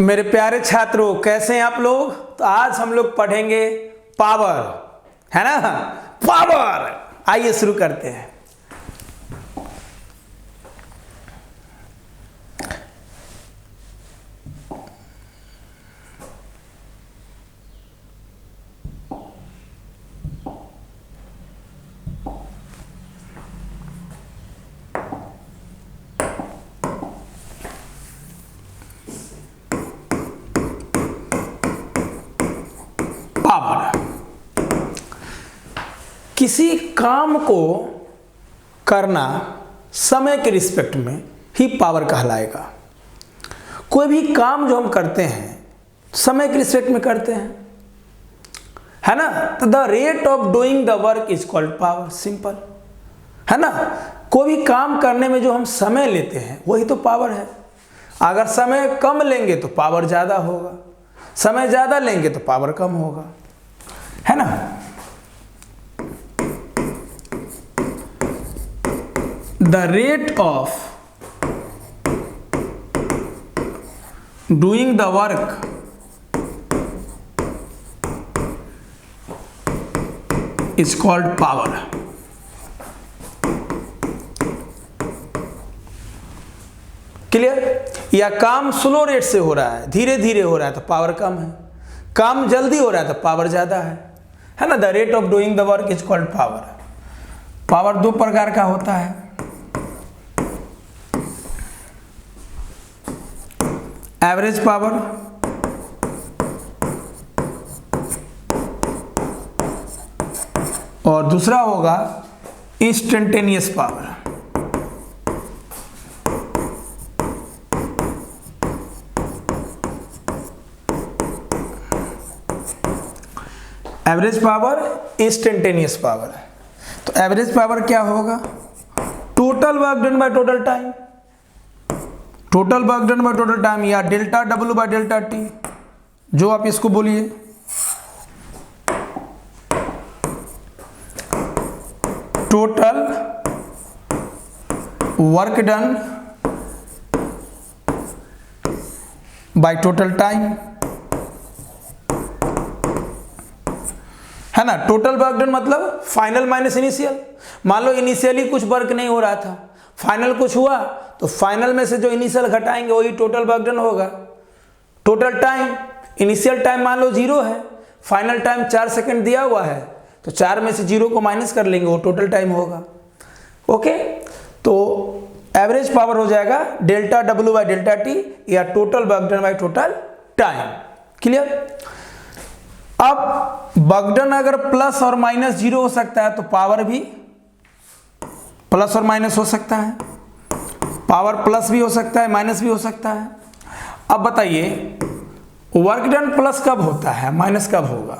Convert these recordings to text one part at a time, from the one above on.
मेरे प्यारे छात्रों, कैसे हैं आप लोग। तो आज हम लोग पढ़ेंगे पावर, है ना। पावर, आइए शुरू करते हैं। पावर, किसी काम को करना समय के रिस्पेक्ट में ही पावर कहलाएगा। कोई भी काम जो हम करते हैं समय के रिस्पेक्ट में करते हैं, है ना। तो the rate of doing the work is called power, simple, है ना। कोई भी काम करने में जो हम समय लेते हैं वही तो पावर है। अगर समय कम लेंगे तो पावर ज्यादा होगा, समय ज्यादा लेंगे तो पावर कम होगा, है ना। The rate of doing the work is called power. Clear. या काम स्लो रेट से हो रहा है, धीरे धीरे हो रहा है तो पावर कम है। काम जल्दी हो रहा है तो पावर ज्यादा है ना। The rate of doing the work is called power. Power दो प्रकार का होता है, एवरेज पावर और दूसरा होगा instantaneous power. Average power, instantaneous power. तो एवरेज पावर क्या होगा? Total work done by total time, total work done by total time, या delta W by delta T, जो आप इसको बोलिए। Total work done by total time, है ना। टोटल वर्क डन मतलब फाइनल माइनस इनिशियल। मान लो इनिशियली कुछ वर्क नहीं हो रहा था, फाइनल कुछ हुआ, तो फाइनल में से जो इनिशियल घटाएंगे वही टोटल वर्क डन होगा। टोटल टाइम, इनिशियल टाइम मान लो 0 है, फाइनल टाइम 4 सेकंड दिया हुआ है, तो 4 में से 0 को माइनस कर लेंगे, वो टोटल टाइम होगा। ओके, तो एवरेज पावर हो जाएगा delta W by delta T, या total work done by total time. Clear. अब वर्क डन अगर प्लस और माइनस 0 हो सकता है तो पावर भी प्लस और माइनस हो सकता है। पावर प्लस भी हो सकता है, माइनस भी हो सकता है। अब बताइए वर्क डन प्लस कब होता है, माइनस कब होगा?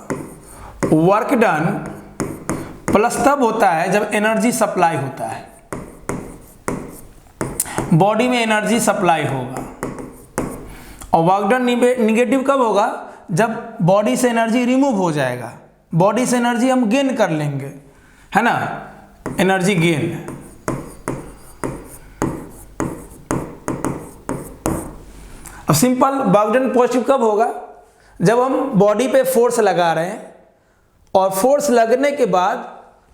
वर्क डन प्लस तब होता है जब एनर्जी सप्लाई होता है, बॉडी में एनर्जी सप्लाई होगा। और वर्क डन निगेटिव कब होगा? जब बॉडी से एनर्जी रिमूव हो जाएगा, बॉडी से एनर्जी हम गेन कर लेंगे, है ना, एनर्जी गेन। अब सिंपल वर्क डन पॉजिटिव कब होगा? जब हम बॉडी पे फोर्स लगा रहे हैं और फोर्स लगने के बाद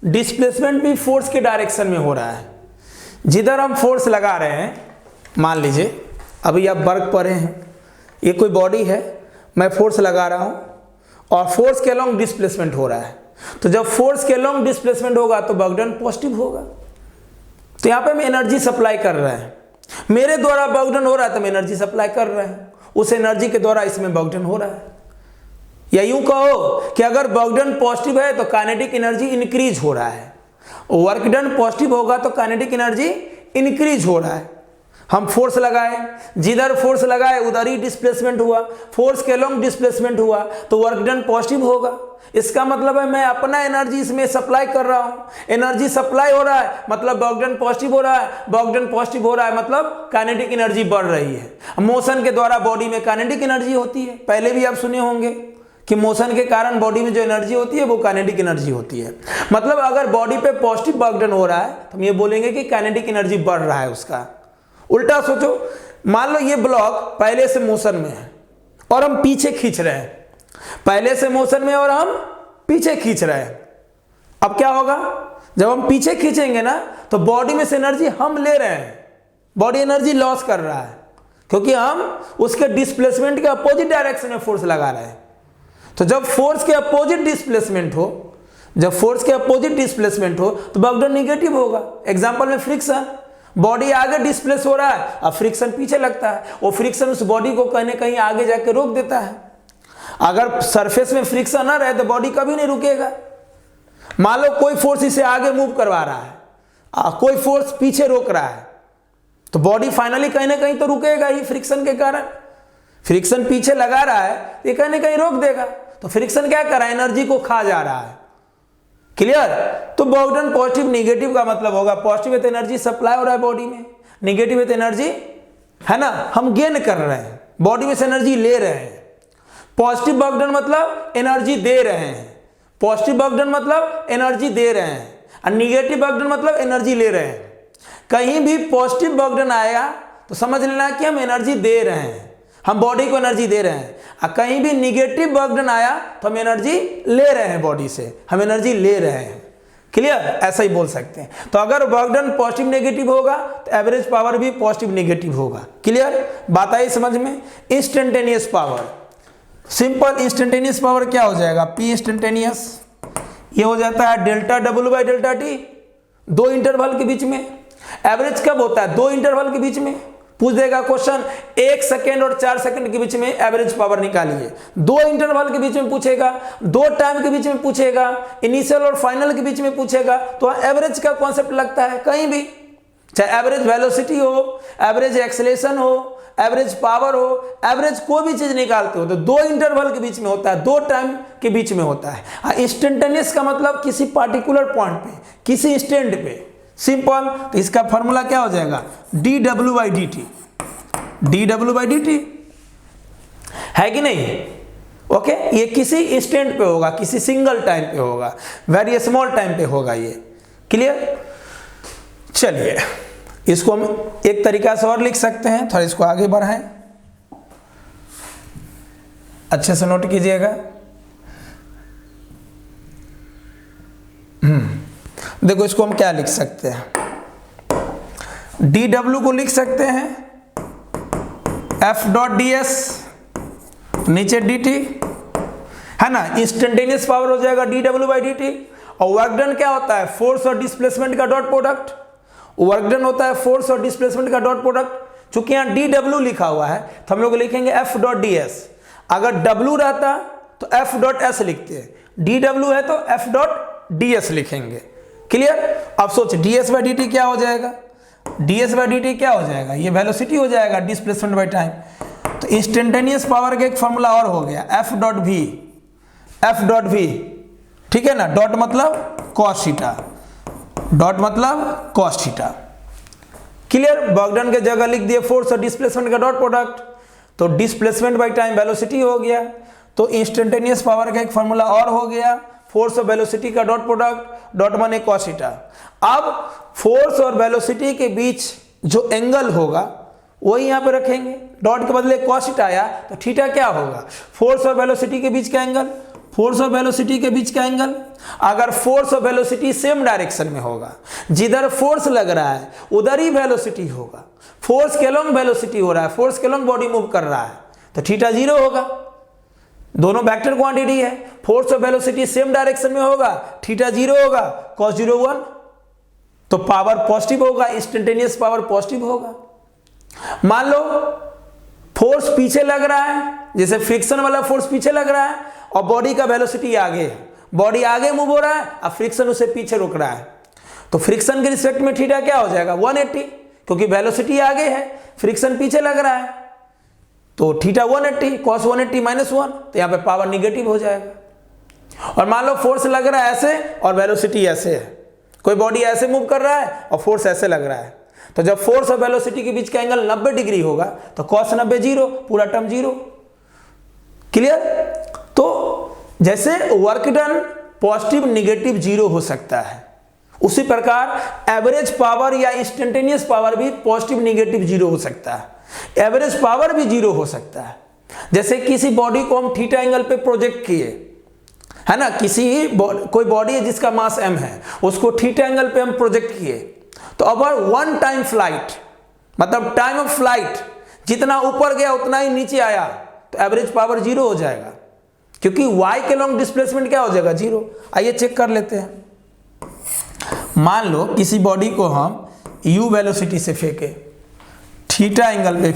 डिस्प्लेसमेंट भी फोर्स के डायरेक्शन में हो रहा है। जिधर हम फोर्स लगा रहे हैं, मान लीजिए अभी आप वर्क पर हैं, ये कोई बॉडी है, मैं फोर्स लगा रहा हूं और फोर्स के अलोंग डिस्प्लेसमेंट हो रहा है। तो जब फोर्स के अलोंग डिस्प्लेसमेंट होगा तो वर्क डन पॉजिटिव होगा। तो यहां पे हम एनर्जी सप्लाई कर रहे हैं, मेरे द्वारा वर्क डन हो रहा है तो मैं एनर्जी सप्लाई कर रहे हैं, उस एनर्जी के द्वारा इसमें वर्क डन हो रहा है। या यूं कहो कि अगर वर्क डन पॉजिटिव है तो काइनेटिक एनर्जी इंक्रीज हो रहा है, वर्क डन पॉजिटिव होगा तो काइनेटिक एनर्जी इंक्रीज हो रहा है। हम फोर्स लगाए, जिधर फोर्स लगाए उधर ही डिस्प्लेसमेंट हुआ, फोर्स के अलोंग डिस्प्लेसमेंट हुआ तो वर्क डन पॉजिटिव होगा। इसका मतलब है मैं अपना एनर्जी इसमें सप्लाई कर रहा हूं, एनर्जी सप्लाई हो रहा है मतलब वर्क डन पॉजिटिव हो रहा है, वर्क डन पॉजिटिव हो रहा है मतलब काइनेटिक एनर्जी बढ़ रही है। मोशन के द्वारा बॉडी में काइनेटिक एनर्जी होती है, पहले भी आप सुने होंगे कि मोशन के कारण बॉडी में जो एनर्जी होती है वो काइनेटिक एनर्जी होती है। मतलब अगर बॉडी पे पॉजिटिव वर्क डन हो रहा है तो हम ये बोलेंगे कि काइनेटिक एनर्जी बढ़ रहा है उसका। उल्टा सोचो, मान लो ये ब्लॉक पहले से मोशन में है, और हम पीछे खींच रहे हैं, पहले से मोशन में और हम पीछे खींच रहे हैं। अब क्या होगा, जब हम पीछे खींचेंगे ना तो बॉडी में से एनर्जी हम ले रहे हैं, बॉडी एनर्जी लॉस कर रहा है क्योंकि हम उसके डिस्प्लेसमेंट के अपोजिट डायरेक्शन में फोर्स लगा रहे हैं। तो जब फोर्स के अपोजिट डिस्प्लेसमेंट हो, जब फोर्स के अपोजिट डिस्प्लेसमेंट हो तो वर्क डन निगेटिव होगा। एग्जांपल में फ्रिक्शन, बॉडी आगे डिस्प्लेस हो रहा है, अब फ्रिक्शन पीछे लगता है, वो फ्रिक्शन उस बॉडी को कहीं ना कहीं आगे जाके रोक देता है। अगर सरफेस में फ्रिक्शन ना रहे तो बॉडी कभी नहीं रुकेगा। मान लो कोई फोर्स इसे आगे मूव करवा रहा है, कोई फोर्स पीछे रोक रहा है, तो बॉडी फाइनली कहीं ना कहीं तो रुकेगा ही फ्रिक्शन के कारण। फ्रिक्शन पीछे लगा रहा है, ये कहीं ना कहीं रोक देगा। तो फ्रिक्शन क्या कर रहा है, एनर्जी को खा जा रहा है। क्लियर। तो वर्क डन पॉजिटिव निगेटिव का मतलब होगा पॉजिटिव विथ एनर्जी सप्लाई हो रहा है बॉडी में, निगेटिव विथ एनर्जी है ना हम गेन कर रहे हैं, बॉडी में से एनर्जी ले रहे हैं। पॉजिटिव वर्क डन मतलब एनर्जी दे रहे हैं, पॉजिटिव वर्क डन मतलब एनर्जी दे रहे हैं, और निगेटिव वर्क डन मतलब एनर्जी ले रहे हैं। कहीं भी पॉजिटिव वर्क डन आएगा तो समझ लेना कि हम एनर्जी दे रहे हैं, हम बॉडी को एनर्जी दे रहे हैं। और कहीं भी निगेटिव वर्क डन आया तो हम एनर्जी ले रहे हैं, बॉडी से हम एनर्जी ले रहे हैं। क्लियर, ऐसा ही बोल सकते हैं। तो अगर वर्क डन पॉजिटिव नेगेटिव होगा तो एवरेज पावर भी पॉजिटिव नेगेटिव होगा। क्लियर, बात आई समझ में। Instantaneous power, simple instantaneous power क्या हो जाएगा, पी इंस्टेंटेनियस, ये हो जाता है delta W by delta T, दो इंटरवल के बीच में। एवरेज कब होता है, दो इंटरवल के बीच में। पूछ देगा क्वेश्चन 1 सेकेंड और 4 सेकेंड के बीच में एवरेज पावर निकालिए, दो इंटरवल के बीच में पूछेगा, दो टाइम के बीच में पूछेगा, इनिशियल और फाइनल के बीच में पूछेगा, तो एवरेज का कॉन्सेप्ट लगता है कहीं भी, चाहे एवरेज वेलोसिटी हो, एवरेज एक्सेलेरेशन हो, एवरेज पावर हो, एवरेज कोई भी चीज निकालते हो तो दो इंटरवल के बीच में होता है, दो टाइम के बीच में होता है। इंस्टेंटेनियस का मतलब किसी पार्टिकुलर पॉइंट पे, किसी इंस्टेंट पे। सिंपल, तो इसका फॉर्मूला क्या हो जाएगा, D W by D T, D W by D T, है कि नहीं। ओके, ये किसी इंस्टेंट पे होगा, किसी सिंगल टाइम पे होगा, वेरी स्मॉल टाइम पे होगा ये। क्लियर। चलिए इसको हम एक तरीका से और लिख सकते हैं, थोड़ा इसको आगे बढ़ाएं, अच्छे से नोट कीजिएगा। देखो इसको हम क्या लिख सकते हैं, डी डब्ल्यू को लिख सकते हैं एफ डॉट डी एस, नीचे डी टी, है ना। इंस्टेंटेनियस पावर हो जाएगा D W by D T. और वर्क डन क्या होता है, फोर्स और डिस्प्लेसमेंट का डॉट प्रोडक्ट। वर्क डन होता है फोर्स और डिस्प्लेसमेंट का डॉट प्रोडक्ट। चूंकि यहाँ डी डब्ल्यू लिखा हुआ है तो हम लोग लिखेंगे एफ डॉट डी एस। अगर डब्ल्यू रहता तो एफ डॉट एस लिखते हैं, डी डब्ल्यू है तो एफ डॉट डी एस लिखेंगे। क्लियर। अब सोच D S by D T क्या हो जाएगा, D S by D T क्या हो जाएगा, ये वेलोसिटी हो जाएगा, डिस्प्लेसमेंट बाई टाइम। तो इंस्टेंटेनियस पावर का एक फॉर्मूला और हो गया, F dot V, F dot V, ठीक है ना। डॉट मतलब कॉस थीटा, डॉट मतलब cos theta. Clear. Work done के जगह लिख दिए फोर्स और डिस्प्लेसमेंट का डॉट प्रोडक्ट, तो डिस्प्लेसमेंट बाई टाइम वेलोसिटी हो गया। तो इंस्टेंटेनियस पावर का एक फॉर्मूला और हो गया, फोर्स और वेलोसिटी का डॉट प्रोडक्ट, डॉट माने कॉस थीटा। अब फोर्स और वेलोसिटी के बीच जो एंगल होगा वही यहां पे रखेंगे, डॉट के बदले कॉस थीटा आया तो थीटा क्या होगा, फोर्स और वेलोसिटी के बीच का एंगल, फोर्स और वेलोसिटी के बीच का एंगल। अगर फोर्स और वेलोसिटी सेम डायरेक्शन में होगा, जिधर फोर्स लग रहा है उधर ही वेलोसिटी होगा, फोर्स के लॉन्ग वेलोसिटी हो रहा है, फोर्स के लॉन्ग बॉडी मूव कर रहा है, तो थीटा 0 होगा। दोनों वेक्टर क्वांटिटी है, फोर्स और वेलोसिटी सेम डायरेक्शन में होगा, थीटा 0 होगा, cos 0 1, तो पावर पॉजिटिव होगा, इंस्टेंटेनियस पावर पॉजिटिव होगा। मान लो फोर्स पीछे लग रहा है, जैसे फ्रिक्शन वाला फोर्स पीछे लग रहा है और बॉडी का वेलोसिटी आगे है, बॉडी आगे मूव हो रहा है और फ्रिक्शन उसे पीछे रोक रहा है, तो फ्रिक्शन के रिस्पेक्ट में थीटा क्या हो जाएगा 180, क्योंकि वेलोसिटी आगे है, फ्रिक्शन पीछे लग रहा है, तो थीटा 180, cos 180 -1, तो यहाँ पे पावर निगेटिव हो जाएगा। और मान लो फोर्स लग रहा है ऐसे और वेलोसिटी ऐसे है, कोई बॉडी ऐसे मूव कर रहा है और फोर्स ऐसे लग रहा है, तो जब फोर्स और वेलोसिटी के बीच का एंगल 90 डिग्री होगा तो cos 90 0, पूरा टर्म 0। क्लियर। तो जैसे वर्क डन पॉजिटिव निगेटिव 0 हो सकता है, उसी प्रकार एवरेज पावर या इंस्टेंटेनियस पावर भी पॉजिटिव निगेटिव 0 हो सकता है, एवरेज पावर भी 0 हो सकता है। जैसे किसी बॉडी को हम थीटा एंगल पे प्रोजेक्ट किए, है ना, कोई बॉडी है जिसका मास m है, उसको थीटा एंगल पे हम प्रोजेक्ट किए, तो अगर वन टाइम फ्लाइट, मतलब टाइम ऑफ फ्लाइट जितना ऊपर गया उतना ही नीचे आया, तो एवरेज पावर 0 हो जाएगा, क्योंकि y के लॉन्ग डिस्प्लेसमेंट क्या हो जाएगा, 0। आइए चेक कर लेते हैं। मान लो किसी बॉडी को हम u वेलोसिटी से फेंके, थीटा एंगल पे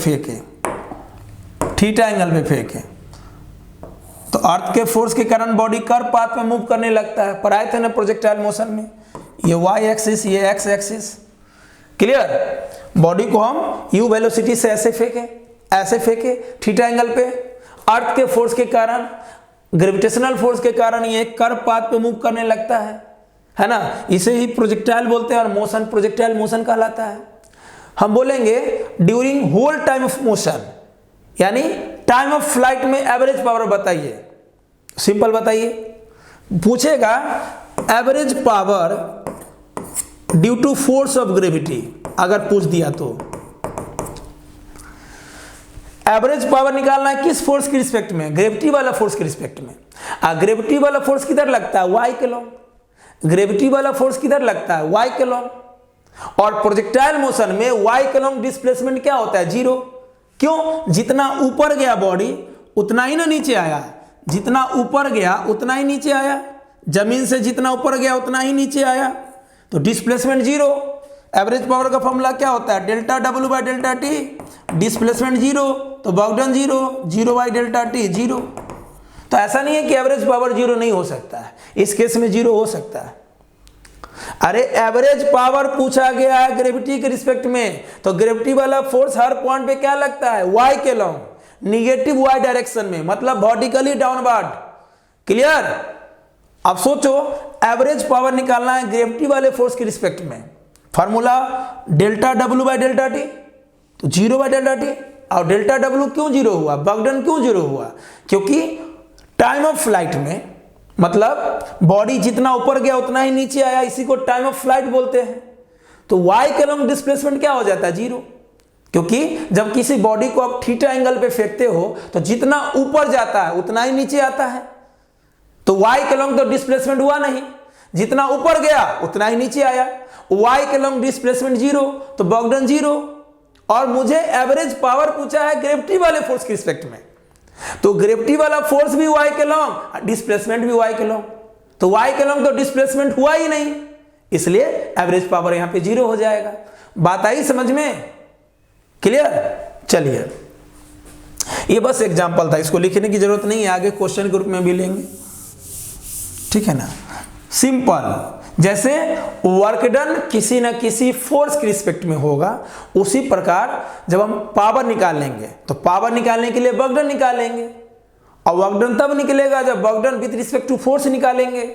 फेंके, तो अर्थ के फोर्स के कारण बॉडी कर्व पाथ में मूव करने लगता है। पढ़ाए थे ना प्रोजेक्टाइल मोशन में, ये y एक्सिस, ये x एक्सिस, क्लियर। बॉडी को हम u वेलोसिटी से ऐसे फेंके थीटा एंगल पे, अर्थ के फोर्स के कारण, ग्रेविटेशनल फोर्स के कारण ये कर्व पाथ पे मूव करने लगता है ना। इसे ही प्रोजेक्टाइल बोलते हैं और मोशन प्रोजेक्टाइल मोशन कहलाता है। हम बोलेंगे during whole time of motion, यानी टाइम ऑफ फ्लाइट में एवरेज पावर बताइए। सिंपल बताइए, पूछेगा average power due to force of gravity, अगर पूछ दिया तो एवरेज पावर निकालना है किस फोर्स के रिस्पेक्ट में, ग्रेविटी वाला फोर्स के रिस्पेक्ट में। ग्रेविटी वाला फोर्स किधर लगता है, y के लॉन्ग, ग्रेविटी वाला फोर्स किधर लगता है, y के लॉन्ग। और प्रोजेक्टाइल मोशन में y के लॉन्ग डिस्प्लेसमेंट क्या होता है, 0। क्यों, जितना ऊपर गया बॉडी उतना ही ना नीचे आया, जितना ऊपर गया उतना ही नीचे आया, जमीन से जितना ऊपर गया उतना ही नीचे आया, तो डिस्प्लेसमेंट 0। एवरेज पावर का फॉर्मूला क्या होता है, delta W by delta T, displacement 0 तो work done 0 by delta T 0। तो ऐसा नहीं है कि एवरेज पावर 0 नहीं हो सकता है, इस केस में 0 हो सकता है। अरे एवरेज पावर पूछा गया है ग्रेविटी के रिस्पेक्ट में, तो ग्रेविटी वाला फोर्स हर पॉइंट पे क्या लगता है, y के लॉन्ग, निगेटिव y डायरेक्शन में, मतलब वर्टिकली डाउनवर्ड, क्लियर। अब सोचो एवरेज पावर निकालना है ग्रेविटी वाले फोर्स के रिस्पेक्ट में, formula delta W by delta T, तो 0 बाई डेल्टा टी। और डेल्टा W क्यों 0 हुआ, वर्क डन क्यों 0 हुआ, क्योंकि टाइम ऑफ फ्लाइट में, मतलब बॉडी जितना ऊपर गया उतना ही नीचे आया, इसी को टाइम ऑफ फ्लाइट बोलते हैं। तो y के लॉन्ग डिस्प्लेसमेंट क्या हो जाता है, 0, क्योंकि जब किसी बॉडी को आप थीटा एंगल पे फेंकते हो तो जितना ऊपर जाता है उतना ही नीचे आता है, तो y के लॉन्ग तो डिस्प्लेसमेंट हुआ नहीं, जितना ऊपर गया उतना ही नीचे आया, y के लॉन्ग डिस्प्लेसमेंट 0 तो वर्क डन 0। और मुझे एवरेज पावर पूछा है ग्रेविटी वाले फोर्स के रिस्पेक्ट में, तो ग्रेविटी वाला फोर्स भी y के लॉन्ग, डिस्प्लेसमेंट भी y के लॉन्ग, तो y के लॉन्ग तो डिस्प्लेसमेंट हुआ ही नहीं, इसलिए एवरेज पावर यहां पे 0 हो जाएगा। बात आई समझ में, क्लियर। चलिए ये बस एग्जांपल था, इसको लिखने की जरूरत नहीं है, आगे क्वेश्चन ग्रुप में भी लेंगे, ठीक है ना। सिंपल, जैसे वर्क डन किसी न किसी फोर्स के रिस्पेक्ट में होगा, उसी प्रकार जब हम पावर निकालेंगे तो पावर निकालने के लिए वर्क डन निकालेंगे, और वर्क डन तब निकलेगा जब work done with respect to force निकालेंगे।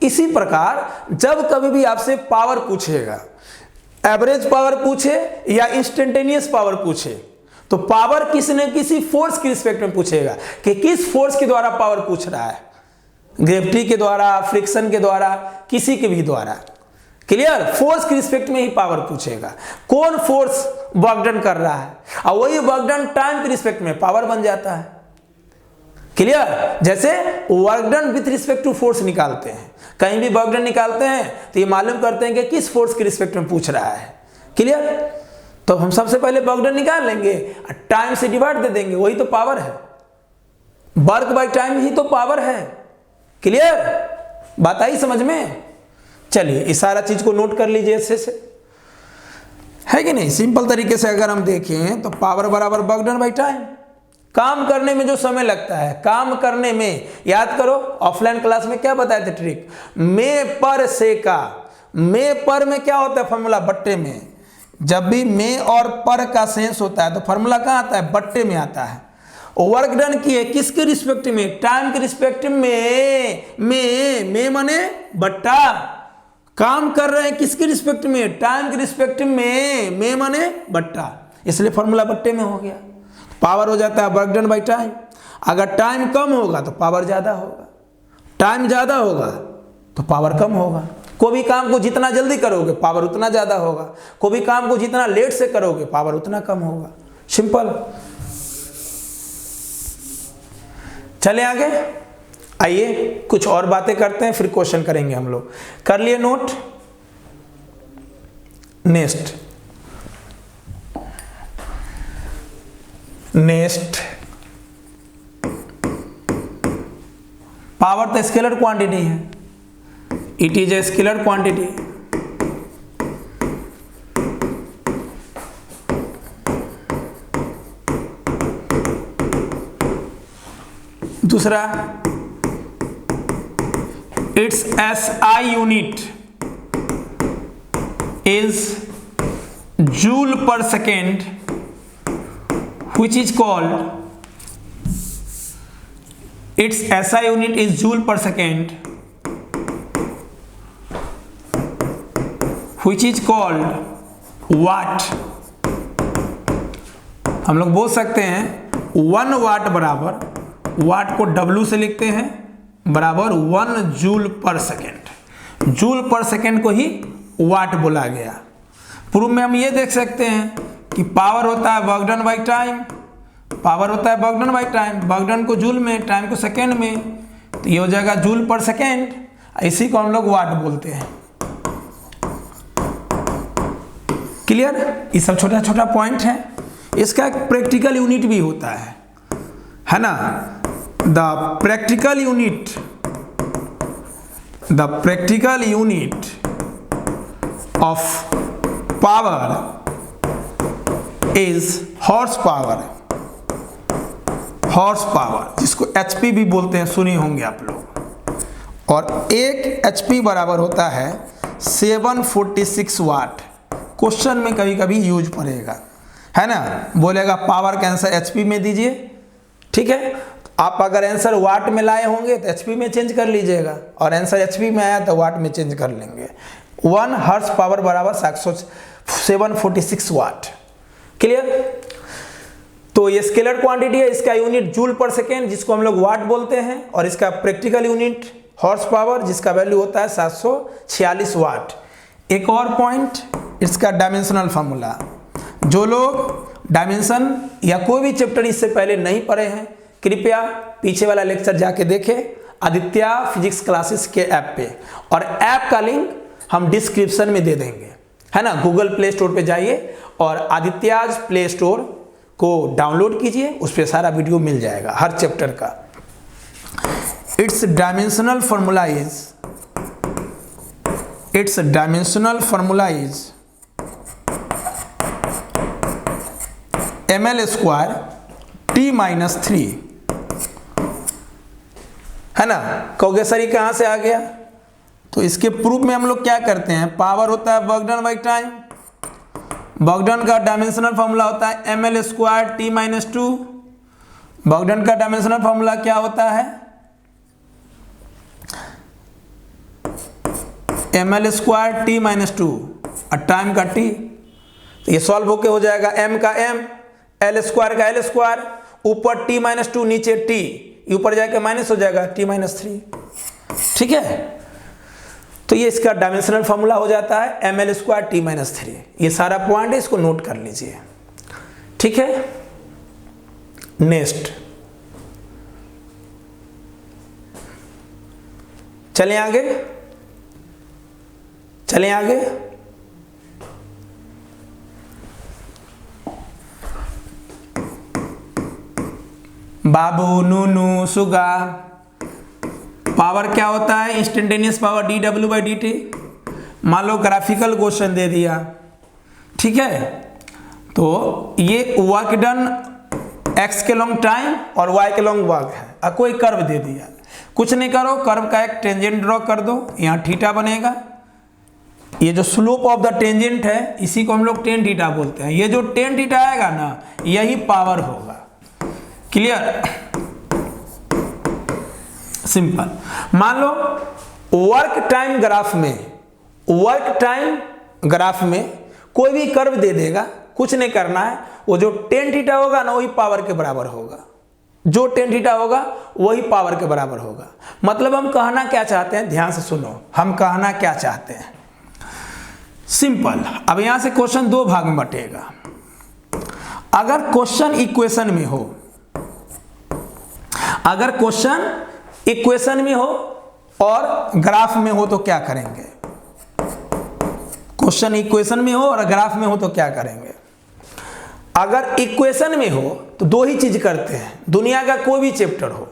इसी प्रकार जब कभी भी आपसे पावर पूछेगा, एवरेज पावर पूछे या इंस्टेंटेनियस पावर पूछे, तो पावर किसी न किसी फोर्स के रिस्पेक्ट में पूछेगा कि किस फोर्स के द्वारा पावर पूछ रहा है, ग्रेविटी के द्वारा, फ्रिक्शन के द्वारा, किसी के भी द्वारा, क्लियर। फोर्स के रिस्पेक्ट में ही पावर पूछेगा, कौन फोर्स वर्क डन कर रहा है, और वही वर्क डन टाइम के रिस्पेक्ट में पावर बन जाता है, क्लियर। जैसे work done with respect to force निकालते हैं, कहीं भी वर्क डन निकालते हैं तो ये मालूम करते हैं कि किस फोर्स के रिस्पेक्ट में पूछ रहा है, क्लियर। तो हम सबसे पहले वर्क डन निकाल लेंगे, टाइम से डिवाइड दे देंगे, वही तो पावर है, वर्क बाय टाइम ही तो पावर है, क्लियर। बात आई समझ में। चलिए इस सारा चीज को नोट कर लीजिए अच्छे से, है कि नहीं। सिंपल तरीके से अगर हम देखें तो पावर बराबर वर्क डन बाय टाइम, काम करने में जो समय लगता है, काम करने में, याद करो ऑफलाइन क्लास में क्या बताए थे ट्रिक, में पर से का, में पर में क्या होता है फॉर्मूला, बट्टे में। जब भी में और पर का सेंस होता है तो फॉर्मूला कहाँ आता है, बट्टे में आता है। वर्क डन किए किसके रिस्पेक्ट में, टाइम के रिस्पेक्ट में माने बट्टा, काम कर रहे हैं किसके रिस्पेक्ट में, टाइम के रिस्पेक्ट में माने बट्टा, इसलिए फॉर्मूला बट्टे में हो गया। पावर हो जाता है वर्क डन बाय टाइम। अगर टाइम कम होगा तो पावर ज्यादा होगा, टाइम ज्यादा होगा तो पावर कम होगा। कोई भी काम को जितना जल्दी करोगे पावर उतना ज्यादा होगा, कोई भी काम को जितना लेट से करोगे पावर उतना कम होगा। सिंपल। चले आगे, आइए कुछ और बातें करते हैं, फिर क्वेश्चन करेंगे हम लोग। कर लिए नोट? नेक्स्ट पावर तो स्केलर क्वांटिटी है, it is a scalar quantity. दूसरा, its SI unit is joule per second, which is called, its SI unit is joule per second, which is called watt। हम लोग बोल सकते हैं 1 वाट बराबर, वाट को W से लिखते हैं, बराबर 1 जूल पर सेकेंड। जूल पर सेकेंड को ही वाट बोला गया। प्रूफ में हम ये देख सकते हैं कि पावर होता है work done by time, power होता है work done by time, work done को जूल में, टाइम को सेकेंड में, तो ये हो जाएगा जूल पर सेकेंड। इसी को हम लोग वाट बोलते हैं। क्लियर? ये सब छोटा छोटा पॉइंट है। इसका एक प्रैक्टिकल यूनिट भी होता है ना? The practical unit of power is horsepower, जिसको HP भी बोलते हैं, सुने होंगे आप लोग। और 1 HP बराबर होता है 746 वाट। क्वेश्चन में कभी कभी यूज पड़ेगा, है ना? बोलेगा पावर का आंसर HP में दीजिए, ठीक है? आप अगर आंसर वाट में लाए होंगे तो HP में चेंज कर लीजिएगा, और आंसर HP में आया तो वाट में चेंज कर लेंगे। 1 हॉर्स पावर बराबर 746 वाट। क्लियर? तो ये स्केलर क्वांटिटी है, इसका यूनिट जूल पर सेकेंड, जिसको हम लोग वाट बोलते हैं, और इसका प्रैक्टिकल यूनिट हॉर्स पावर, जिसका वैल्यू होता है 746 वाट। एक और पॉइंट, इसका डायमेंशनल फार्मूला। जो लोग डायमेंशन या कोई भी चैप्टर इससे पहले नहीं पढ़े हैं, कृपया पीछे वाला लेक्चर जाके देखें, आदित्य फिजिक्स क्लासेस के ऐप पे, और ऐप का लिंक हम डिस्क्रिप्शन में दे देंगे, है ना? गूगल प्ले स्टोर पे जाइए और आदित्य प्ले स्टोर को डाउनलोड कीजिए, उस पर सारा वीडियो मिल जाएगा हर चैप्टर का। It's dimensional formula is ml² T-3, है ना? कहोगे सर ये कहाँ से आ गया? तो इसके प्रूफ में हम लोग क्या करते हैं, पावर होता है work done by time, work done का डायमेंशनल फार्मूला होता है ml² T-2। वर्क डन का डायमेंशनल फार्मूला क्या होता है? ml² T-2 और टाइम का T। तो ये सॉल्व होके हो जाएगा m का m, L² का L², ऊपर T-2, नीचे T, ऊपर जाके माइनस हो जाएगा T-3। ठीक है? तो ये इसका डायमेंशनल फार्मूला हो जाता है ml² T-3। ये सारा पॉइंट है, इसको नोट कर लीजिए, ठीक है? नेक्स्ट चलें आगे। बाबू, नूनू, सुगा। पावर क्या होता है? Instantaneous power dW/dt। मान लो ग्राफिकल क्वेश्चन दे दिया, ठीक है? तो ये वर्क डन x के लॉन्ग टाइम और y के लॉन्ग वर्क है, और कोई कर्व दे दिया। कुछ नहीं करो, कर्व का एक टेंजेंट ड्रॉ कर दो, यहाँ थीटा बनेगा। ये जो स्लोप ऑफ द टेंजेंट है, इसी को हम लोग टेन थीटा बोलते हैं। ये जो टेन थीटा आएगा ना, यही पावर होगा। क्लियर? सिंपल। मान लो वर्क टाइम ग्राफ में कोई भी कर्व दे देगा, कुछ नहीं करना है, वो जो टेन थीटा होगा ना, वही पावर के बराबर होगा। जो टेन थीटा होगा वही पावर के बराबर होगा। मतलब हम कहना क्या चाहते हैं, ध्यान से सुनो, हम कहना क्या चाहते हैं। सिंपल। अब यहां से क्वेश्चन दो भाग में बटेगा। अगर क्वेश्चन इक्वेशन में हो, अगर क्वेश्चन इक्वेशन में हो और ग्राफ में हो तो क्या करेंगे? क्वेश्चन इक्वेशन में हो और ग्राफ में हो तो क्या करेंगे? अगर इक्वेशन में हो तो दो ही चीज करते हैं, दुनिया का कोई भी चैप्टर हो,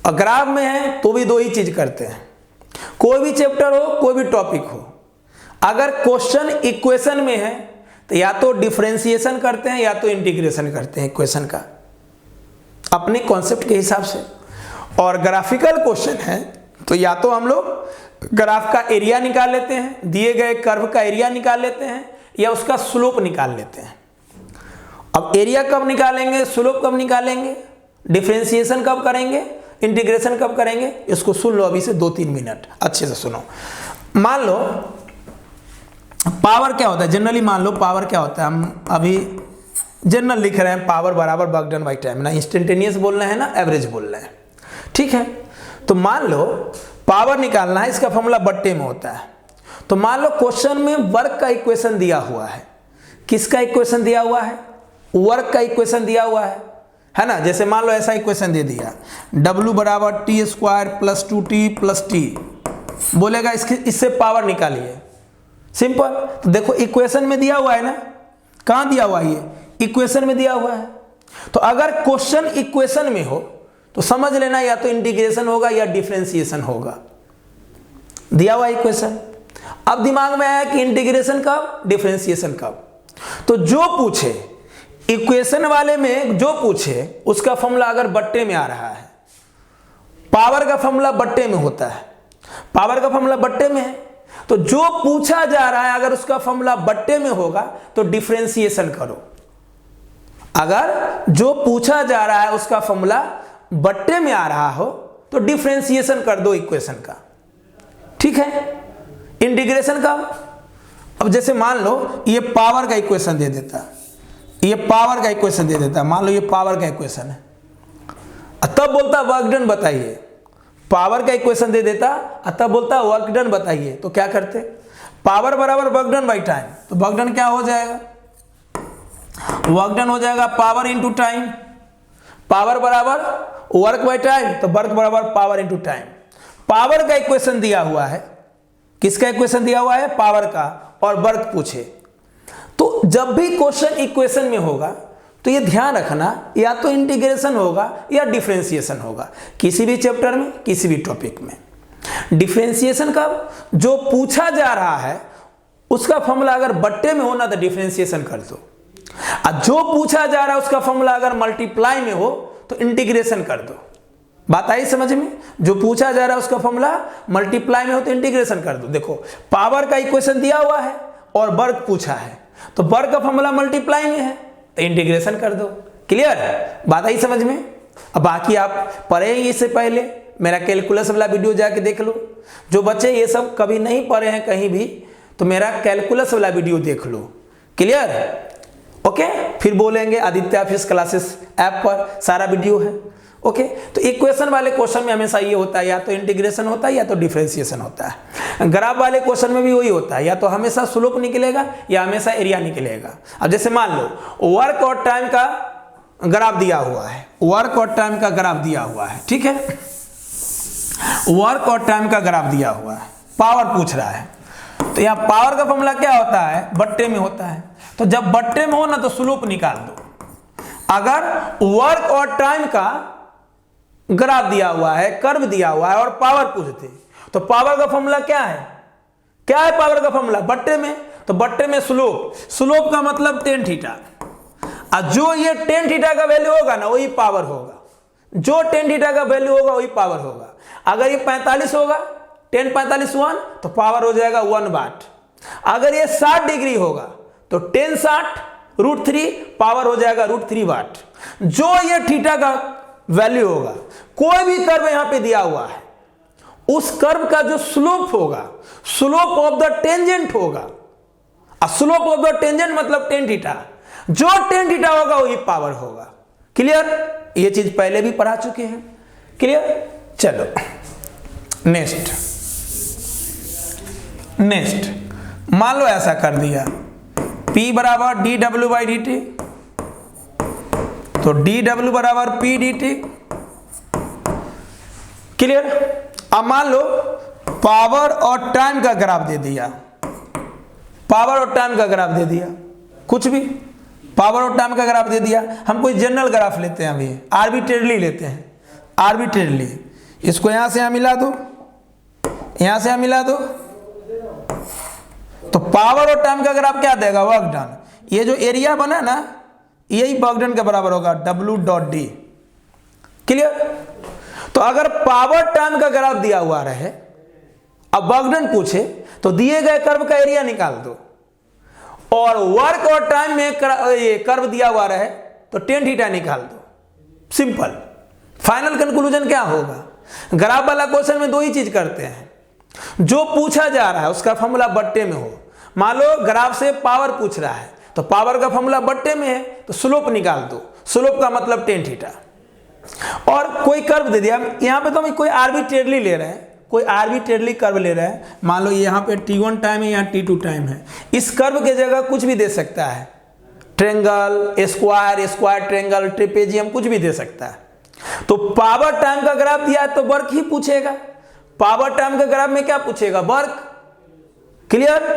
और ग्राफ में है तो भी दो ही चीज करते हैं, कोई भी चैप्टर हो, कोई भी टॉपिक हो। अगर क्वेश्चन इक्वेशन में है तो या तो डिफरेंशिएशन करते हैं या तो इंटीग्रेशन करते हैं इक्वेशन का, अपने कॉन्सेप्ट के हिसाब से। और ग्राफिकल क्वेश्चन है तो या तो हम लोग ग्राफ का एरिया निकाल लेते हैं, दिए गए कर्व का एरिया निकाल लेते हैं, या उसका स्लोप निकाल लेते हैं। अब एरिया कब निकालेंगे, स्लोप कब निकालेंगे, डिफरेंशिएशन कब करेंगे, इंटीग्रेशन कब करेंगे, इसको सुन लो अभी से 2-3 मिनट अच्छे से सुनो। मान लो पावर क्या होता है, जनरली मान लो पावर क्या होता है, हम अभी जनरल लिख रहे हैं, पावर बराबर वर्क डन बाई टाइम, ना इंस्टेंटेनियस बोलना है ना एवरेज बोलना है, ठीक है। तो मान लो पावर निकालना है, इसका फॉर्मूला बट्टे में होता है। तो मान लो क्वेश्चन में वर्क का इक्वेशन दिया हुआ है, किसका इक्वेशन दिया हुआ है, वर्क का इक्वेशन दिया हुआ है ना। जैसे मान लो ऐसा इक्वेशन दे दिया, W बराबर T square plus 2t plus T, बोलेगा इससे पावर निकालिए, सिंपल। तो देखो इक्वेशन में दिया हुआ है ना, कहां दिया हुआ है, ये इक्वेशन में दिया हुआ है। तो अगर क्वेश्चन इक्वेशन में हो तो समझ लेना या तो इंटीग्रेशन होगा या डिफरेंशिएशन होगा, दिया हुआ इक्वेशन। अब दिमाग में आया कि इंटीग्रेशन कब, डिफरेंशिएशन कब। तो जो पूछे इक्वेशन वाले में, जो पूछे उसका फॉर्मूला अगर बट्टे में आ रहा है, पावर का फॉर्मूला बट्टे में होता है, पावर का फॉर्मूला बट्टे में है, तो जो पूछा जा रहा है अगर उसका फॉर्मूला बट्टे में होगा तो डिफरेंशिएशन करो। अगर जो पूछा जा रहा है उसका फॉर्मूला बट्टे में आ रहा हो तो डिफरेंशिएशन कर दो इक्वेशन का, ठीक है। इंटीग्रेशन का, अब जैसे मान लो ये पावर का इक्वेशन दे देता, ये पावर का इक्वेशन दे देता, मान लो ये पावर का इक्वेशन है, तब बोलता वर्क डन बताइए। पावर का इक्वेशन दे देता तब बोलता वर्क डन बताइए, तो क्या करते, पावर बराबर वर्क डन बाई टाइम, तो वर्क डन क्या हो जाएगा, वर्क डन हो जाएगा पावर इंटू टाइम, पावर बराबर वर्क बाई टाइम, तो वर्क बराबर पावर इंटू टाइम। पावर का इक्वेशन दिया हुआ है, किसका इक्वेशन दिया हुआ है, पावर का, और वर्क पूछे। तो जब भी क्वेश्चन इक्वेशन में होगा तो ये ध्यान रखना या तो इंटीग्रेशन होगा या डिफरेंशिएशन होगा, किसी भी चैप्टर में, किसी भी टॉपिक में। डिफरेंशिएशन कब, जो पूछा जा रहा है उसका फॉर्मूला अगर बट्टे में हो ना तो डिफरेंशिएशन कर दो, और जो पूछा जा रहा है उसका फॉर्मूला अगर मल्टीप्लाई में हो तो इंटीग्रेशन कर दो। बात आई समझ में, जो पूछा जा रहा है उसका फॉर्मूला मल्टीप्लाई में हो तो इंटीग्रेशन कर दो। देखो पावर का इक्वेशन दिया हुआ है और वर्क पूछा है, तो वर्क का फॉर्मूला मल्टीप्लाई में है तो इंटीग्रेशन कर दो। क्लियर, बात आई समझ में। अब बाकी आप पढ़ेंगे, इससे पहले मेरा कैलकुलस वाला वीडियो जाके देख लो। जो बच्चे ये सब कभी नहीं पढ़े हैं कहीं भी, तो मेरा कैलकुलस वाला वीडियो देख लो। Clear, okay. फिर बोलेंगे आदित्य फिजिक्स क्लासेस ऐप पर सारा वीडियो है, ओके। तो इक्वेशन वाले क्वेश्चन में हमेशा ये होता है, या तो इंटीग्रेशन होता है या तो डिफरेंशिएशन होता है। ग्राफ वाले क्वेश्चन में भी वही होता है, या तो हमेशा स्लोप निकलेगा या हमेशा एरिया निकलेगा। अब जैसे मान लो वर्क और टाइम का ग्राफ दिया हुआ है, वर्क और टाइम का ग्राफ दिया हुआ है, ठीक है। वर्क और टाइम का ग्राफ दिया हुआ है, पावर पूछ रहा है, तो यहाँ पावर का फॉर्मूला क्या होता है, बट्टे में होता है। तो जब बट्टे में हो ना तो स्लोप निकाल दो। अगर वर्क और टाइम का ग्राफ दिया हुआ है, कर्व दिया हुआ है और पावर पूछते, तो पावर का फॉर्मूला क्या है, क्या है पावर का फॉर्मूला, बट्टे में, तो बट्टे में स्लोप, स्लोप का मतलब tan थीटा, और जो ये tan थीटा का वैल्यू होगा ना वही पावर होगा, जो tan थीटा का वैल्यू होगा वही पावर होगा। अगर ये 45 होगा, tan 45 1, तो पावर हो जाएगा 1 वाट। अगर ये 60 डिग्री होगा तो tan 60 √3, पावर हो जाएगा √3 वाट। जो ये थीटा का वैल्यू होगा, कोई भी कर्व यहां पे दिया हुआ है, उस कर्व का जो स्लोप होगा, स्लोप ऑफ द टेंजेंट होगा, स्लोप ऑफ द टेंजेंट मतलब tan थीटा, जो tan थीटा होगा वही पावर होगा। क्लियर, ये चीज पहले भी पढ़ा चुके हैं। क्लियर, चलो नेक्स्ट मान लो ऐसा कर दिया, P बराबर dw/dt, तो dw बराबर P dt, क्लियर। अब मान लो पावर और टाइम का ग्राफ दे दिया, पावर और टाइम का ग्राफ दे दिया, कुछ भी पावर और टाइम का ग्राफ दे दिया। हम कोई जनरल ग्राफ लेते हैं, अभी आर्बिट्रेरली लेते हैं, आर्बिट्रेरली। इसको यहां से यहां मिला दो, यहां से यहां मिला दो, तो पावर और टाइम का ग्राफ क्या देगा, वर्क डन। ये जो एरिया बना ना, यही वर्क डन के बराबर होगा, W.D। क्लियर। तो अगर पावर टाइम का ग्राफ दिया हुआ रहे, अब वर्क डन पूछे, तो दिए गए कर्व का एरिया निकाल दो, और वर्क और टाइम में ये कर्व दिया हुआ रहे तो टेन थीटा निकाल दो। सिंपल। फाइनल कंक्लूजन क्या होगा, ग्राफ वाला क्वेश्चन में दो ही चीज करते हैं, जो पूछा जा रहा है उसका फॉर्मूला बट्टे में हो। मान लो ग्राफ से पावर पूछ रहा है, तो पावर का फॉर्मूला बट्टे में है, तो स्लोप निकाल दो, स्लोप का मतलब टेन थीटा। और कोई कर्व दे दिया, यहां पे तो हम कोई आर्बिट्रेरली ले रहे हैं, कोई आर्बिट्रेरली कर्व ले रहा है। मान लो यहाँ पे T1 टाइम है, यहाँ T2 टाइम है, इस कर्व के जगह कुछ भी दे सकता है, triangle, square, square triangle, trapezium, कुछ भी दे सकता है। तो पावर टाइम का ग्राफ दिया है तो वर्क ही पूछेगा, पावर टाइम के ग्राफ में क्या पूछेगा, वर्क। क्लियर।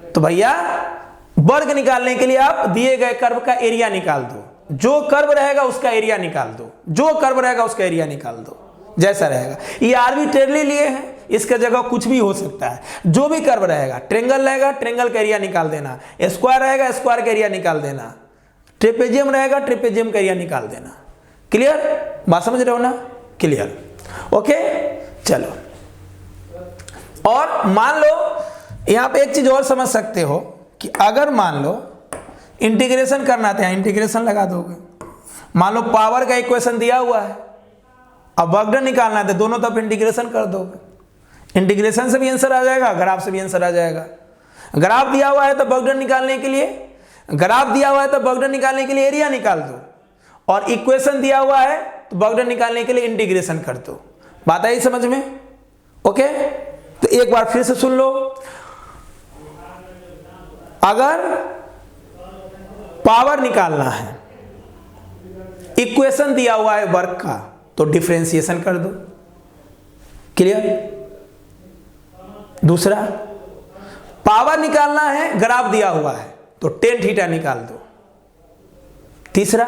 तो भैया वर्क निकालने के लिए आप दिए गए कर्व का एरिया निकाल दो, जो कर्व रहेगा उसका एरिया निकाल दो, जो कर्व रहेगा उसका एरिया निकाल दो, जैसा रहेगा। ये आर्बिट्रेरली लिए हैं, इसके जगह कुछ भी हो सकता है, जो भी कर्व रहेगा, ट्रेंगल रहेगा ट्रेंगल का एरिया निकाल देना, स्क्वायर रहेगा स्क्वायर का एरिया निकाल देना, ट्रेपेजियम रहेगा ट्रेपेजियम का एरिया निकाल देना। क्लियर, बात समझ रहे हो ना, क्लियर। ओके चलो, और मान लो यहां पे एक चीज और समझ सकते हो कि अगर मान लो इंटीग्रेशन करना था, इंटीग्रेशन लगा दोगे। मान लो पावर का इक्वेशन दिया हुआ है, अब वर्क डन निकालना है, तो दोनों तरफ इंटीग्रेशन कर दोगे, इंटीग्रेशन से भी आंसर आ जाएगा, ग्राफ से भी आंसर आ जाएगा। ग्राफ दिया हुआ है तो वर्क डन निकालने के लिए, ग्राफ दिया हुआ है तो वर्क डन निकालने के लिए एरिया निकाल दो, और इक्वेशन दिया हुआ है तो वर्क डन निकालने के लिए इंटीग्रेशन कर दो। बात आई समझ में। ओके, तो एक बार फिर से सुन लो, अगर पावर निकालना है, इक्वेशन दिया हुआ है वर्क का, तो डिफरेंशिएशन कर दो। क्लियर। दूसरा, पावर निकालना है, ग्राफ दिया हुआ है, तो टेन थीटा निकाल दो। तीसरा,